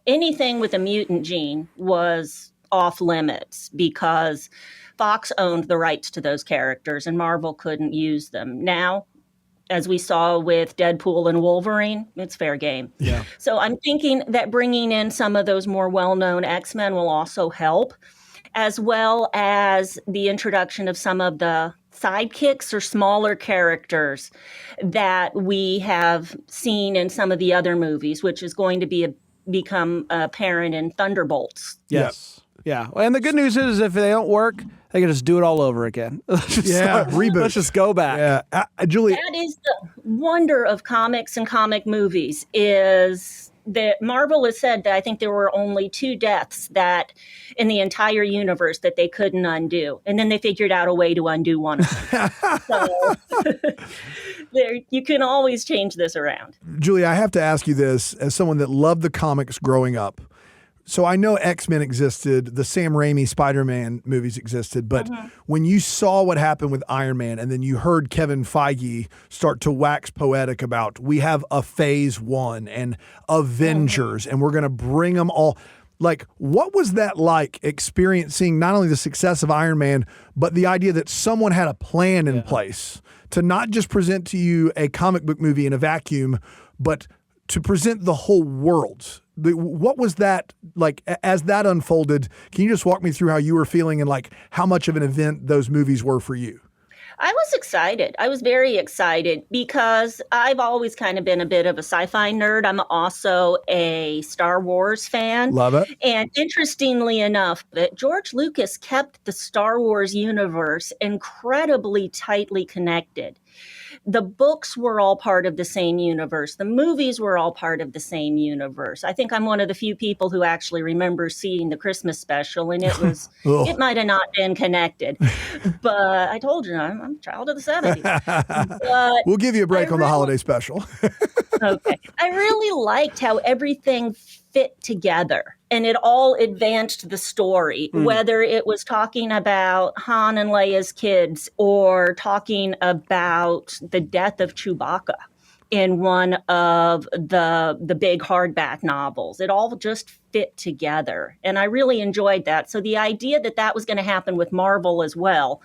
anything with a mutant gene was off limits because Fox owned the rights to those characters and Marvel couldn't use them. Now, as we saw with Deadpool and Wolverine, it's fair game. Yeah. So I'm thinking that bringing in some of those more well-known X-Men will also help, as well as the introduction of some of the sidekicks or smaller characters that we have seen in some of the other movies, which is going to become apparent in Thunderbolts. Yes. Yeah. And the good news is if they don't work, they can just do it all over again. Reboot. Let's just go back. Yeah. Julie. That is the wonder of comics and comic movies is that Marvel has said that I think there were only 2 deaths that in the entire universe that they couldn't undo. And then they figured out a way to undo one of them. So you can always change this around. Julie, I have to ask you this as someone that loved the comics growing up. So I know X-Men existed, the Sam Raimi Spider-Man movies existed, but when you saw what happened with Iron Man and then you heard Kevin Feige start to wax poetic about we have a phase 1 and Avengers and we're going to bring them all. Like, what was that like experiencing not only the success of Iron Man, but the idea that someone had a plan in place to not just present to you a comic book movie in a vacuum, but to present the whole world? What was that like as that unfolded? Can you just walk me through how you were feeling and like how much of an event those movies were for you? I was excited. I was very excited because I've always kind of been a bit of a sci-fi nerd. I'm also a Star Wars fan. Love it. And interestingly enough, that George Lucas kept the Star Wars universe incredibly tightly connected. The books were all part of the same universe. The movies were all part of the same universe. I think I'm one of the few people who actually remember seeing the Christmas special, and it was it might have not been connected. But I told you, I'm a child of the 70s. But we'll give you a break on the holiday special. Okay. I really liked how everything fit together and it all advanced the story, whether it was talking about Han and Leia's kids or talking about the death of Chewbacca in one of the big hardback novels. It all just fit together. And I really enjoyed that. So the idea that that was going to happen with Marvel as well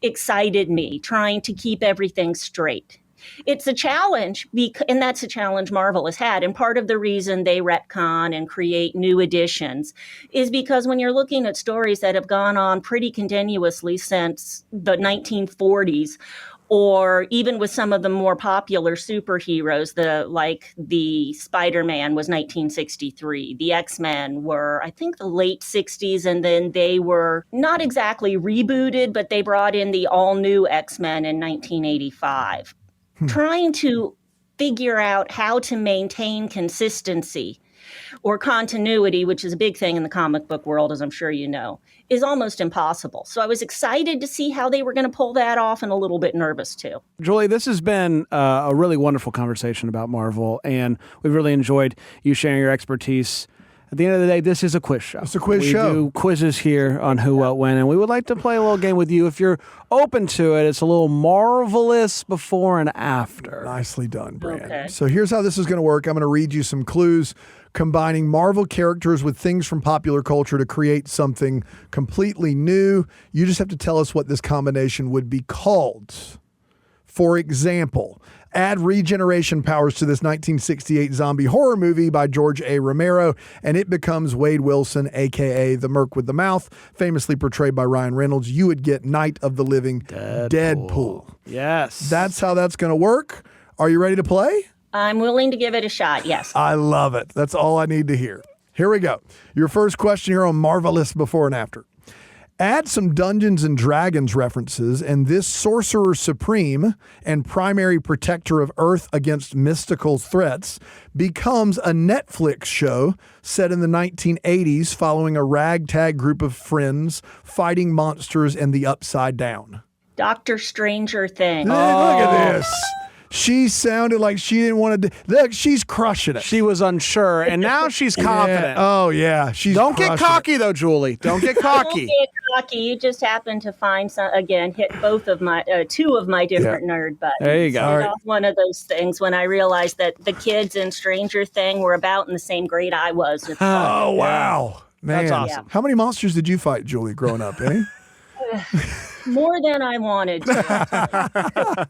excited me, trying to keep everything straight. It's a challenge, and that's a challenge Marvel has had. And part of the reason they retcon and create new editions is because when you're looking at stories that have gone on pretty continuously since the 1940s, or even with some of the more popular superheroes, the Spider-Man was 1963. The X-Men were, I think, the late 60s, and then they were not exactly rebooted, but they brought in the all-new X-Men in 1985. Trying to figure out how to maintain consistency or continuity, which is a big thing in the comic book world, as I'm sure you know, is almost impossible. So I was excited to see how they were going to pull that off and a little bit nervous too. Julie, this has been a really wonderful conversation about Marvel, and we've really enjoyed you sharing your expertise. At the end of the day, this is a quiz show. It's a quiz show. We do quizzes here on Who, What, When, and we would like to play a little game with you. If you're open to it, it's a little marvelous before and after. Nicely done, Brand. Okay. So here's how this is going to work. I'm going to read you some clues combining Marvel characters with things from popular culture to create something completely new. You just have to tell us what this combination would be called. For example, add regeneration powers to this 1968 zombie horror movie by George A. Romero, and it becomes Wade Wilson, a.k.a. the Merc with the Mouth, famously portrayed by Ryan Reynolds. You would get Night of the Living Deadpool. Yes. That's how that's going to work. Are you ready to play? I'm willing to give it a shot, yes. I love it. That's all I need to hear. Here we go. Your first question here on Marvelous Before and After. Add some Dungeons and Dragons references, and this sorcerer supreme and primary protector of Earth against mystical threats becomes a Netflix show set in the 1980s following a ragtag group of friends fighting monsters in the Upside Down. Dr. Stranger Things. Look at this. She sounded like she didn't want to. Look, she's crushing it. She was unsure, and now she's confident. Yeah. Oh, yeah. She's Don't get crushing cocky, though, Julie. Don't get cocky. Don't get cocky. You just happen to find hit both of my two of my different nerd buttons. There you go. It was one of those things when I realized that the kids in Stranger Thing were about in the same grade I was. Oh, wow. Man. That's awesome. How many monsters did you fight, Julie, growing up, eh? More than I wanted to.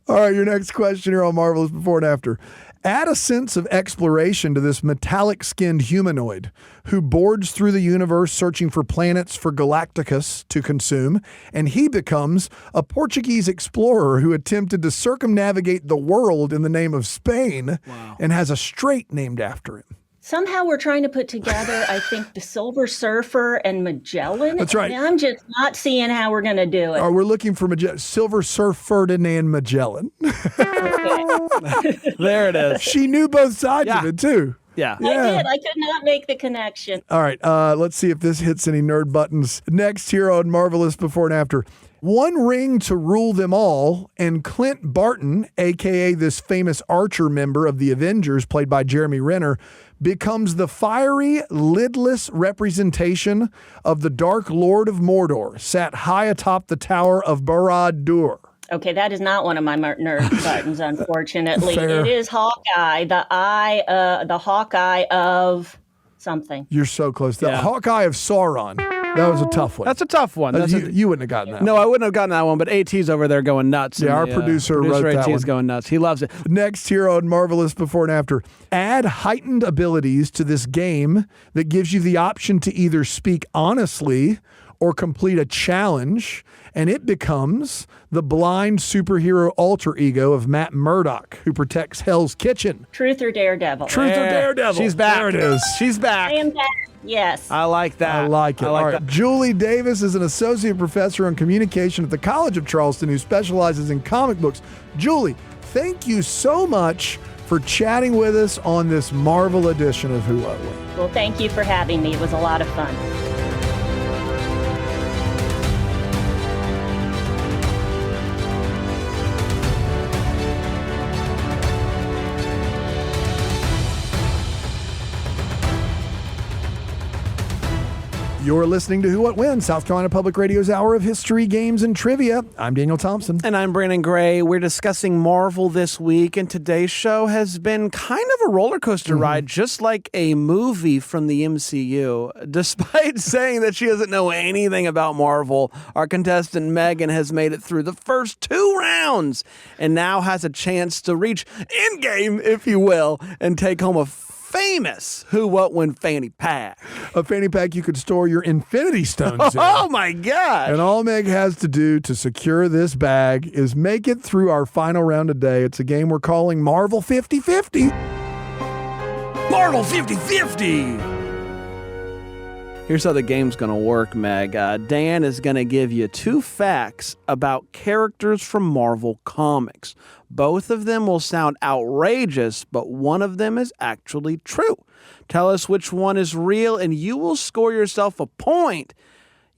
All right, your next question here on Marvelous Before and After. Add a sense of exploration to this metallic-skinned humanoid who boards through the universe searching for planets for Galacticus to consume, and he becomes a Portuguese explorer who attempted to circumnavigate the world in the name of Spain and has a strait named after him. Somehow we're trying to put together, I think, the Silver Surfer and Magellan. That's right. And I'm just not seeing how we're going to do it. We're looking for Silver Surfer Ferdinand Magellan. There it is. She knew both sides of it, too. Yeah. I did. I could not make the connection. All right, let's see if this hits any nerd buttons. Next here on Marvelous Before and After. One ring to rule them all, and Clint Barton, a.k.a. this famous Archer member of the Avengers, played by Jeremy Renner, becomes the fiery, lidless representation of the Dark Lord of Mordor, sat high atop the Tower of Barad-dûr. Okay, that is not one of my nerd buttons, unfortunately. Fair. It is Hawkeye, the Hawkeye of something. You're so close. The Hawkeye of Sauron. That was a tough one. That's a tough one. You wouldn't have gotten that. No, I wouldn't have gotten that one, but AT's over there going nuts. Yeah, our producer wrote that AT is one. going nuts. He loves it. Next here on Marvelous Before and After. Add heightened abilities to this game that gives you the option to either speak honestly or complete a challenge, and it becomes the blind superhero alter ego of Matt Murdock, who protects Hell's Kitchen. Truth or Daredevil? Truth or Daredevil. She's back. There it is. She's back. I am back. Yes. I like that. I like it. I like All right. that. Julie Davis is an associate professor in communication at the College of Charleston who specializes in comic books. Julie, thank you so much for chatting with us on this Marvel edition of Who What When. Well, thank you for having me. It was a lot of fun. You're listening to Who What When, South Carolina Public Radio's Hour of History, Games, and Trivia. I'm Daniel Thompson. And I'm Brandon Gray. We're discussing Marvel this week, and today's show has been kind of a roller coaster ride, just like a movie from the MCU. Despite saying that she doesn't know anything about Marvel, our contestant Megan has made it through the first 2 rounds and now has a chance to reach endgame, if you will, and take home a famous Who What When fanny pack. A fanny pack you could store your Infinity Stones in. Oh my gosh. And all Meg has to do to secure this bag is make it through our final round today. It's a game we're calling Marvel 50-50. Marvel 50-50. Here's how the game's going to work, Meg. Dan is going to give you 2 facts about characters from Marvel Comics. Both of them will sound outrageous, but one of them is actually true. Tell us which one is real, and you will score yourself a point.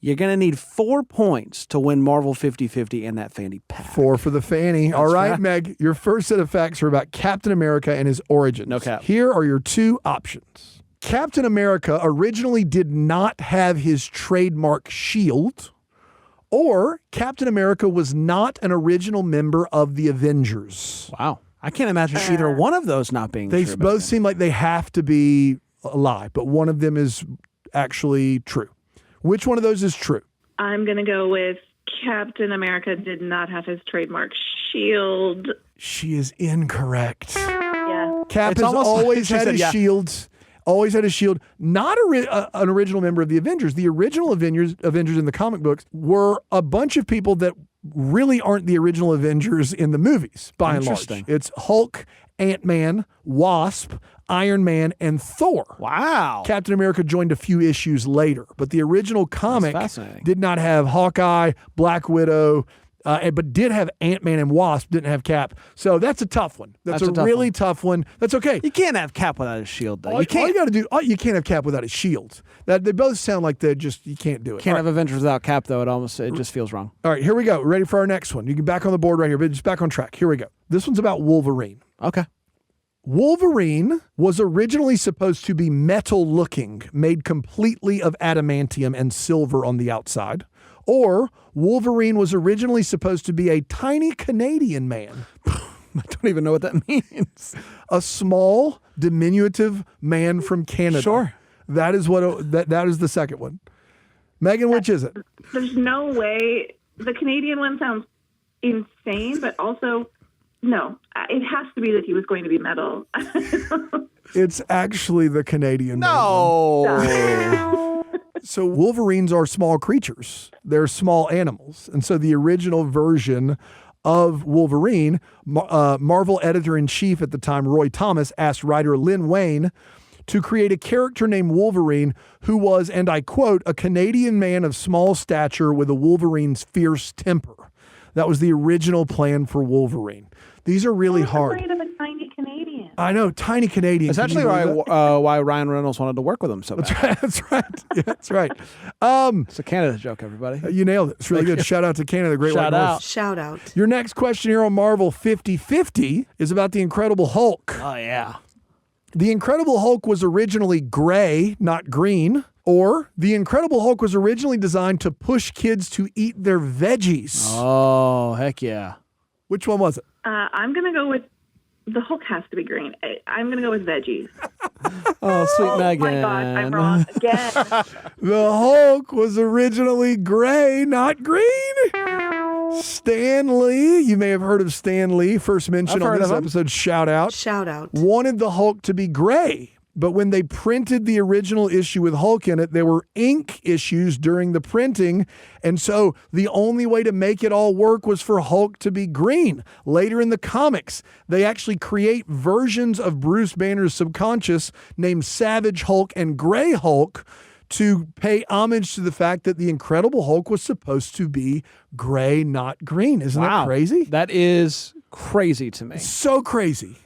You're going to need 4 points to win Marvel 50-50 and that fanny pack. 4 for the fanny. All right, right. Meg, your first set of facts are about Captain America and his origins. No cap. Here are your 2 options. Captain America originally did not have his trademark shield, or Captain America was not an original member of the Avengers. Wow. I can't imagine either one of those not being They true. both seem like they have to be a lie, but one of them is actually true. Which one of those is true? I'm going to go with Captain America did not have his trademark shield. She is incorrect. Yeah. Cap It's has almost like always she had said, his yeah. shield. Always had a shield. Not an original member of the Avengers. The original Avengers in the comic books were a bunch of people that really aren't the original Avengers in the movies, by and large. Interesting. It's Hulk, Ant-Man, Wasp, Iron Man, and Thor. Wow. Captain America joined a few issues later, but the original comic fascinating. did not have Hawkeye, Black Widow, but did have Ant-Man and Wasp, didn't have Cap. So that's a tough one. That's a really tough one. That's okay. You can't have Cap without his shield, though. All you got to do, you can't have Cap without his shield. They both sound like you can't do it. Can't have Avengers without Cap, though. It just feels wrong. All right, here we go. Ready for our next one. You can back on the board right here, but just back on track. Here we go. This one's about Wolverine. Okay. Wolverine was originally supposed to be metal-looking, made completely of adamantium and silver on the outside. Or Wolverine was originally supposed to be a tiny Canadian man. I don't even know what that means. A small, diminutive man from Canada. Sure. That is that is the second one. Megan, which is it? There's no way. The Canadian one sounds insane, but also, no. It has to be that he was going to be metal. It's actually the Canadian man. No. So Wolverines are small creatures. They're small animals. And so the original version of Wolverine, Marvel editor-in-chief at the time, Roy Thomas, asked writer Lin Wayne to create a character named Wolverine who was, and I quote, a Canadian man of small stature with a Wolverine's fierce temper. That was the original plan for Wolverine. These are really hard. Afraid of a tiny Canadian. I know, tiny Canadian. That's actually why Ryan Reynolds wanted to work with him so bad. That's right. Yeah, that's right. It's a Canada joke, everybody. You nailed it. It's really good. Shout out to Canada, the Great White North. Shout out. Your next question here on Marvel 50/50 is about the Incredible Hulk. Oh, yeah. The Incredible Hulk was originally gray, not green. Or the Incredible Hulk was originally designed to push kids to eat their veggies. Oh, heck yeah. Which one was it? I'm going to go with the Hulk has to be green. I'm going to go with veggies. Oh, sweet Megan. Oh, my God. I'm wrong again. The Hulk was originally gray, not green. Stan Lee, you may have heard of Stan Lee, first mention on this episode, shout out. Shout out. Wanted the Hulk to be gray. But when they printed the original issue with Hulk in it, there were ink issues during the printing. And so the only way to make it all work was for Hulk to be green. Later in the comics, they actually create versions of Bruce Banner's subconscious named Savage Hulk and Gray Hulk to pay homage to the fact that the Incredible Hulk was supposed to be gray, not green. Isn't that crazy? That is crazy to me. So crazy.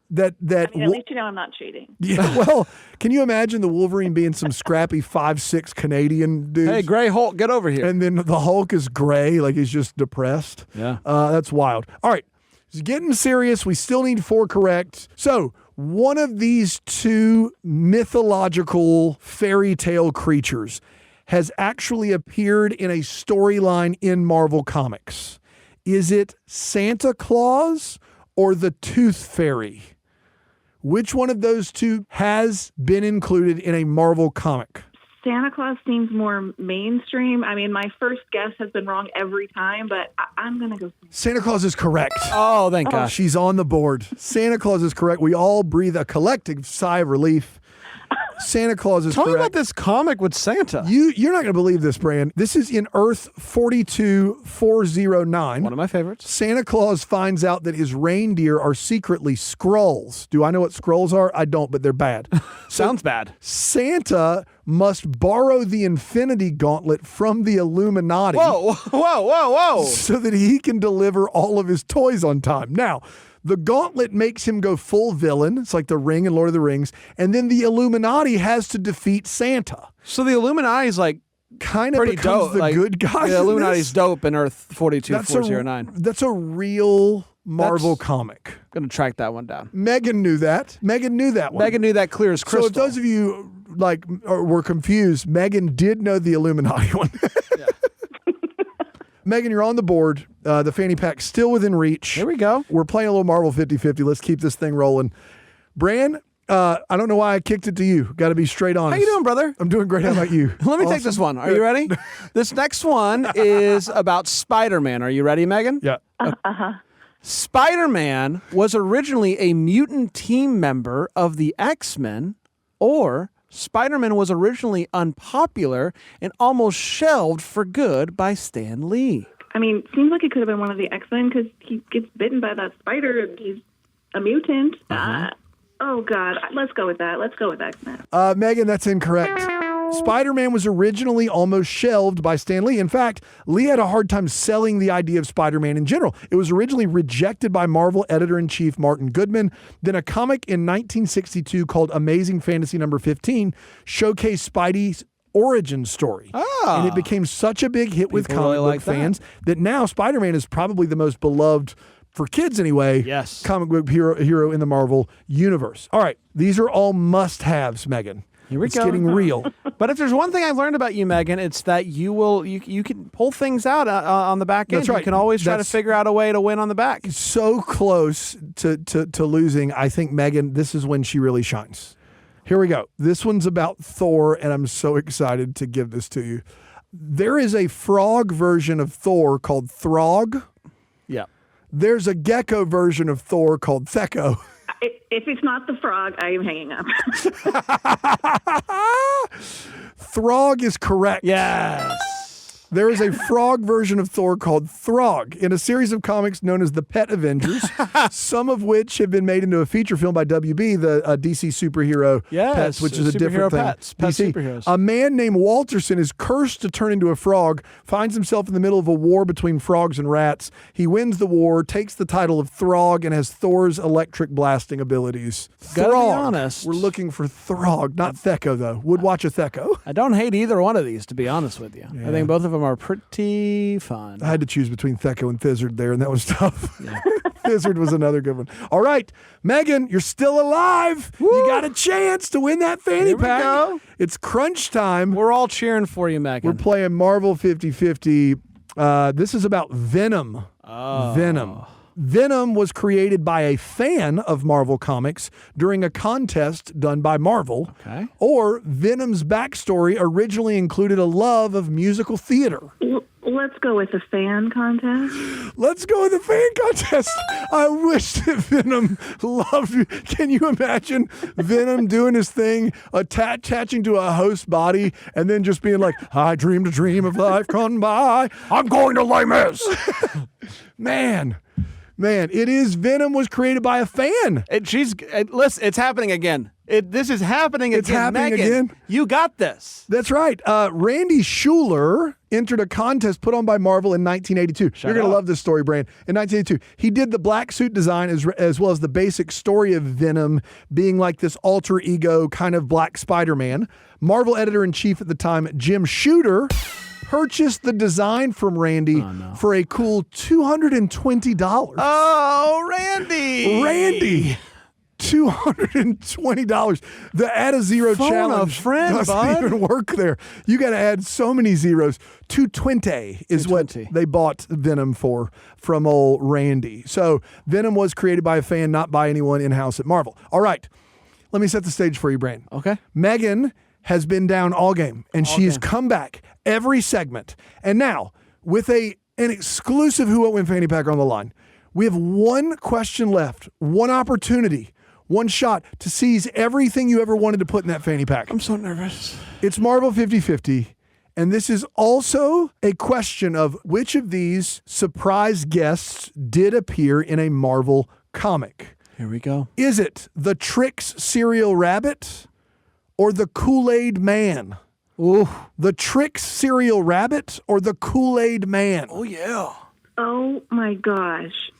At least you know I'm not cheating. Yeah, well, can you imagine the Wolverine being some scrappy 5'6" Canadian dude? Hey, Gray Hulk, get over here. And then the Hulk is gray, like he's just depressed. Yeah. That's wild. All right, it's getting serious. We still need 4 correct. So one of these 2 mythological fairy tale creatures has actually appeared in a storyline in Marvel Comics. Is it Santa Claus or the Tooth Fairy? Which one of those 2 has been included in a Marvel comic? Santa Claus seems more mainstream. I mean, my first guess has been wrong every time, but I'm going to go. Santa Claus is correct. Oh, thank gosh. She's on the board. Santa Claus is correct. We all breathe a collective sigh of relief. Santa Claus is correct. Tell me about this comic with Santa. You're not going to believe this, Brian. This is in Earth 42409. One of my favorites. Santa Claus finds out that his reindeer are secretly Skrulls. Do I know what Skrulls are? I don't, but they're bad. Sounds bad. Santa must borrow the Infinity Gauntlet from the Illuminati. Whoa. So that he can deliver all of his toys on time. Now, the gauntlet makes him go full villain. It's like the Ring in Lord of the Rings. And then the Illuminati has to defeat Santa. So the Illuminati is like kind of pretty becomes dope. the good guys. The Illuminati's dope in Earth 42409. That's a real Marvel comic. I'm going to track that one down. Megan knew that. Megan knew that one. Megan knew that clear as crystal. So if those of you were confused, Megan did know the Illuminati one. Megan, you're on the board. The fanny pack's still within reach. Here we go. We're playing a little Marvel 50/50. Let's keep this thing rolling. Bran, I don't know why I kicked it to you. Got to be straight honest. How you doing, brother? I'm doing great. How about you? Let me take this one. Are you ready? This next one is about Spider-Man. Are you ready, Megan? Yeah. Spider-Man was originally a mutant team member of the X-Men, or Spider-Man was originally unpopular and almost shelved for good by Stan Lee. I mean, seems like it could have been one of the X-Men because he gets bitten by that spider and he's a mutant. Oh, God. Let's go with that. Let's go with X-Men. Megan, that's incorrect. Spider-Man was originally almost shelved by Stan Lee. In fact, Lee had a hard time selling the idea of Spider-Man in general. It was originally rejected by Marvel editor-in-chief Martin Goodman. Then a comic in 1962 called Amazing Fantasy number 15 showcased Spidey's origin story. And it became such a big hit with comic book fans that now Spider-Man is probably the most beloved, for kids anyway, comic book hero in the Marvel universe. All right, these are all must-haves, Megan. Here we it's go. getting real. But if there's one thing I've learned about you, Megan, it's that you can pull things out on the back end. That's right. You can always try to figure out a way to win on the back. So close to losing. I think Megan, this is when she really shines. Here we go. This one's about Thor, and I'm so excited to give this to you. There is a frog version of Thor called Throg. Yeah. There's a gecko version of Thor called Thecko. If it's not the frog, I am hanging up. Throg is correct. Yes. There is a frog version of Thor called Throg in a series of comics known as the Pet Avengers, some of which have been made into a feature film by WB, the DC superhero Pets, which is a different thing. Pet DC. superheroes. A man named Walterson is cursed to turn into a frog, finds himself in the middle of a war between frogs and rats. He wins the war, takes the title of Throg, and has Thor's electric blasting abilities. Gotta be Throg. honest. We're looking for Throg, not Thecko, though. Would watch a Thecko. I don't hate either one of these, to be honest with you. I think both of them are pretty fun. I had to choose between Thecko and Thizzard there, and that was tough. Yeah. Thizzard was another good one. All right, Megan, you're still alive. Woo! You got a chance to win that fanny pack. Go. It's crunch time. We're all cheering for you, Megan. We're playing Marvel 50-50. This is about Venom. Oh. Venom. Venom was created by a fan of Marvel Comics during a contest done by Marvel. Okay. Or Venom's backstory originally included a love of musical theater. Let's go with the fan contest. Let's go with the fan contest. I wish that Venom loved you. Can you imagine Venom doing his thing, attaching to a host body, and then just being like, I dreamed a dream of life gone by. I'm going to Les Mis. Man, it is. Venom was created by a fan. Listen, it's happening again. This is happening again. It's happening Megan, again. You got this. That's right. Randy Schuler entered a contest put on by Marvel in 1982. You're going to love this story, Brand. In 1982, he did the black suit design as well as the basic story of Venom being like this alter ego kind of black Spider-Man. Marvel editor-in-chief at the time, Jim Shooter, purchased the design from Randy for a cool $220. Oh, Randy. $220. The add a zero Phone challenge a friend, doesn't bud. even work there. You got to add so many zeros. 220 is what they bought Venom for from old Randy. So Venom was created by a fan, not by anyone in-house at Marvel. All right. Let me set the stage for you, Brandon. Okay. Megan has been down all game, and she's come back every segment. And now, with an exclusive Who Won't Win Fanny Pack on the line, we have one question left, one opportunity, one shot to seize everything you ever wanted to put in that fanny pack. I'm so nervous. It's Marvel 50-50, and this is also a question of which of these surprise guests did appear in a Marvel comic. Here we go. Is it the Trix cereal rabbit or the Kool-Aid man? Ooh. The Trix cereal rabbit or the Kool-Aid man? Oh, yeah. Oh, my gosh.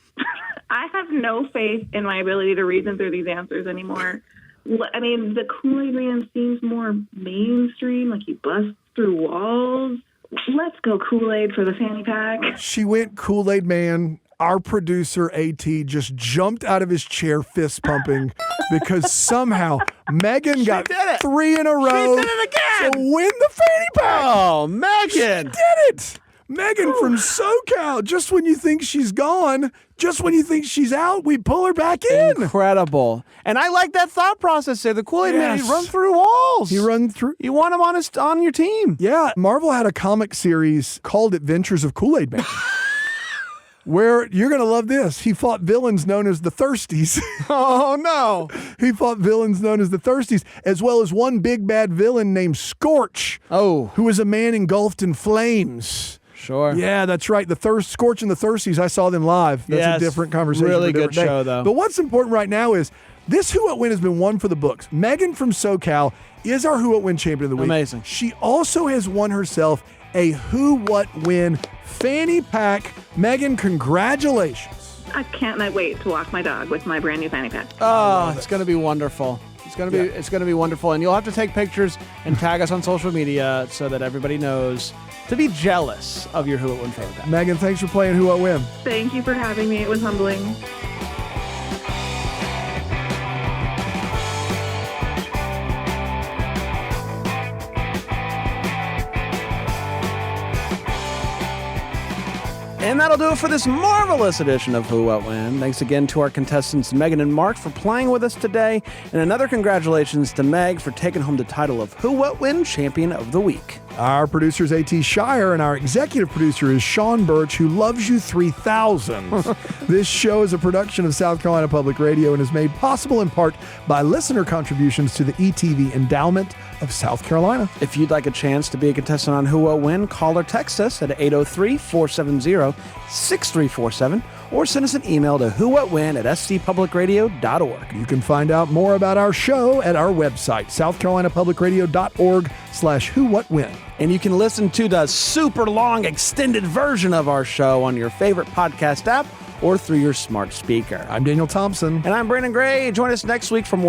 I have no faith in my ability to reason through these answers anymore. I mean, the Kool-Aid man seems more mainstream, like he busts through walls. Let's go Kool-Aid for the fanny pack. She went Kool-Aid man. Our producer, AT, just jumped out of his chair, fist pumping, because somehow Megan got 3 in a row She did it again. to win the fanny pack. Oh, Megan. She did it. Megan from SoCal. Just when you think she's gone, just when you think she's out, we pull her back in. Incredible. And I like that thought process there. The Kool-Aid man, Yes. he run through walls. He run through. You want him on your team. Yeah, Marvel had a comic series called Adventures of Kool-Aid Man. Where you're going to love this. He fought villains known as the Thirsties. Oh, no. He fought villains known as the Thirsties, as well as one big bad villain named Scorch, Oh. who was a man engulfed in flames. Sure. Yeah, that's right. Scorch and the Thirsties, I saw them live. That's Yes, a different conversation. really for a different good day. show, though. But what's important right now is This Who What Win has been won for the books. Megan from SoCal is our Who What Win champion of the week. Amazing. She also has won herself a Who What Win fanny pack. Megan, congratulations. I can't wait to walk my dog with my brand new fanny pack. Oh, it's going to be wonderful. It's going to be wonderful. And you'll have to take pictures and tag us on social media so that everybody knows to be jealous of your Who What Win fanny pack. Megan, thanks for playing Who What Win. Thank you for having me. It was humbling. And that'll do it for this marvelous edition of Who What Win. Thanks again to our contestants Megan and Mark for playing with us today. And another congratulations to Meg for taking home the title of Who What Win Champion of the Week. Our producer is A.T. Shire, and our executive producer is Sean Birch, who loves you 3,000. This show is a production of South Carolina Public Radio and is made possible in part by listener contributions to the ETV Endowment of South Carolina. If you'd like a chance to be a contestant on Who What Win, call or text us at 803-470-6347 or send us an email to whowhatwin@scpublicradio.org. You can find out more about our show at our website, southcarolinapublicradio.org/whowhatwin. And you can listen to the super long extended version of our show on your favorite podcast app or through your smart speaker. I'm Daniel Thompson. And I'm Brandon Gray. Join us next week for more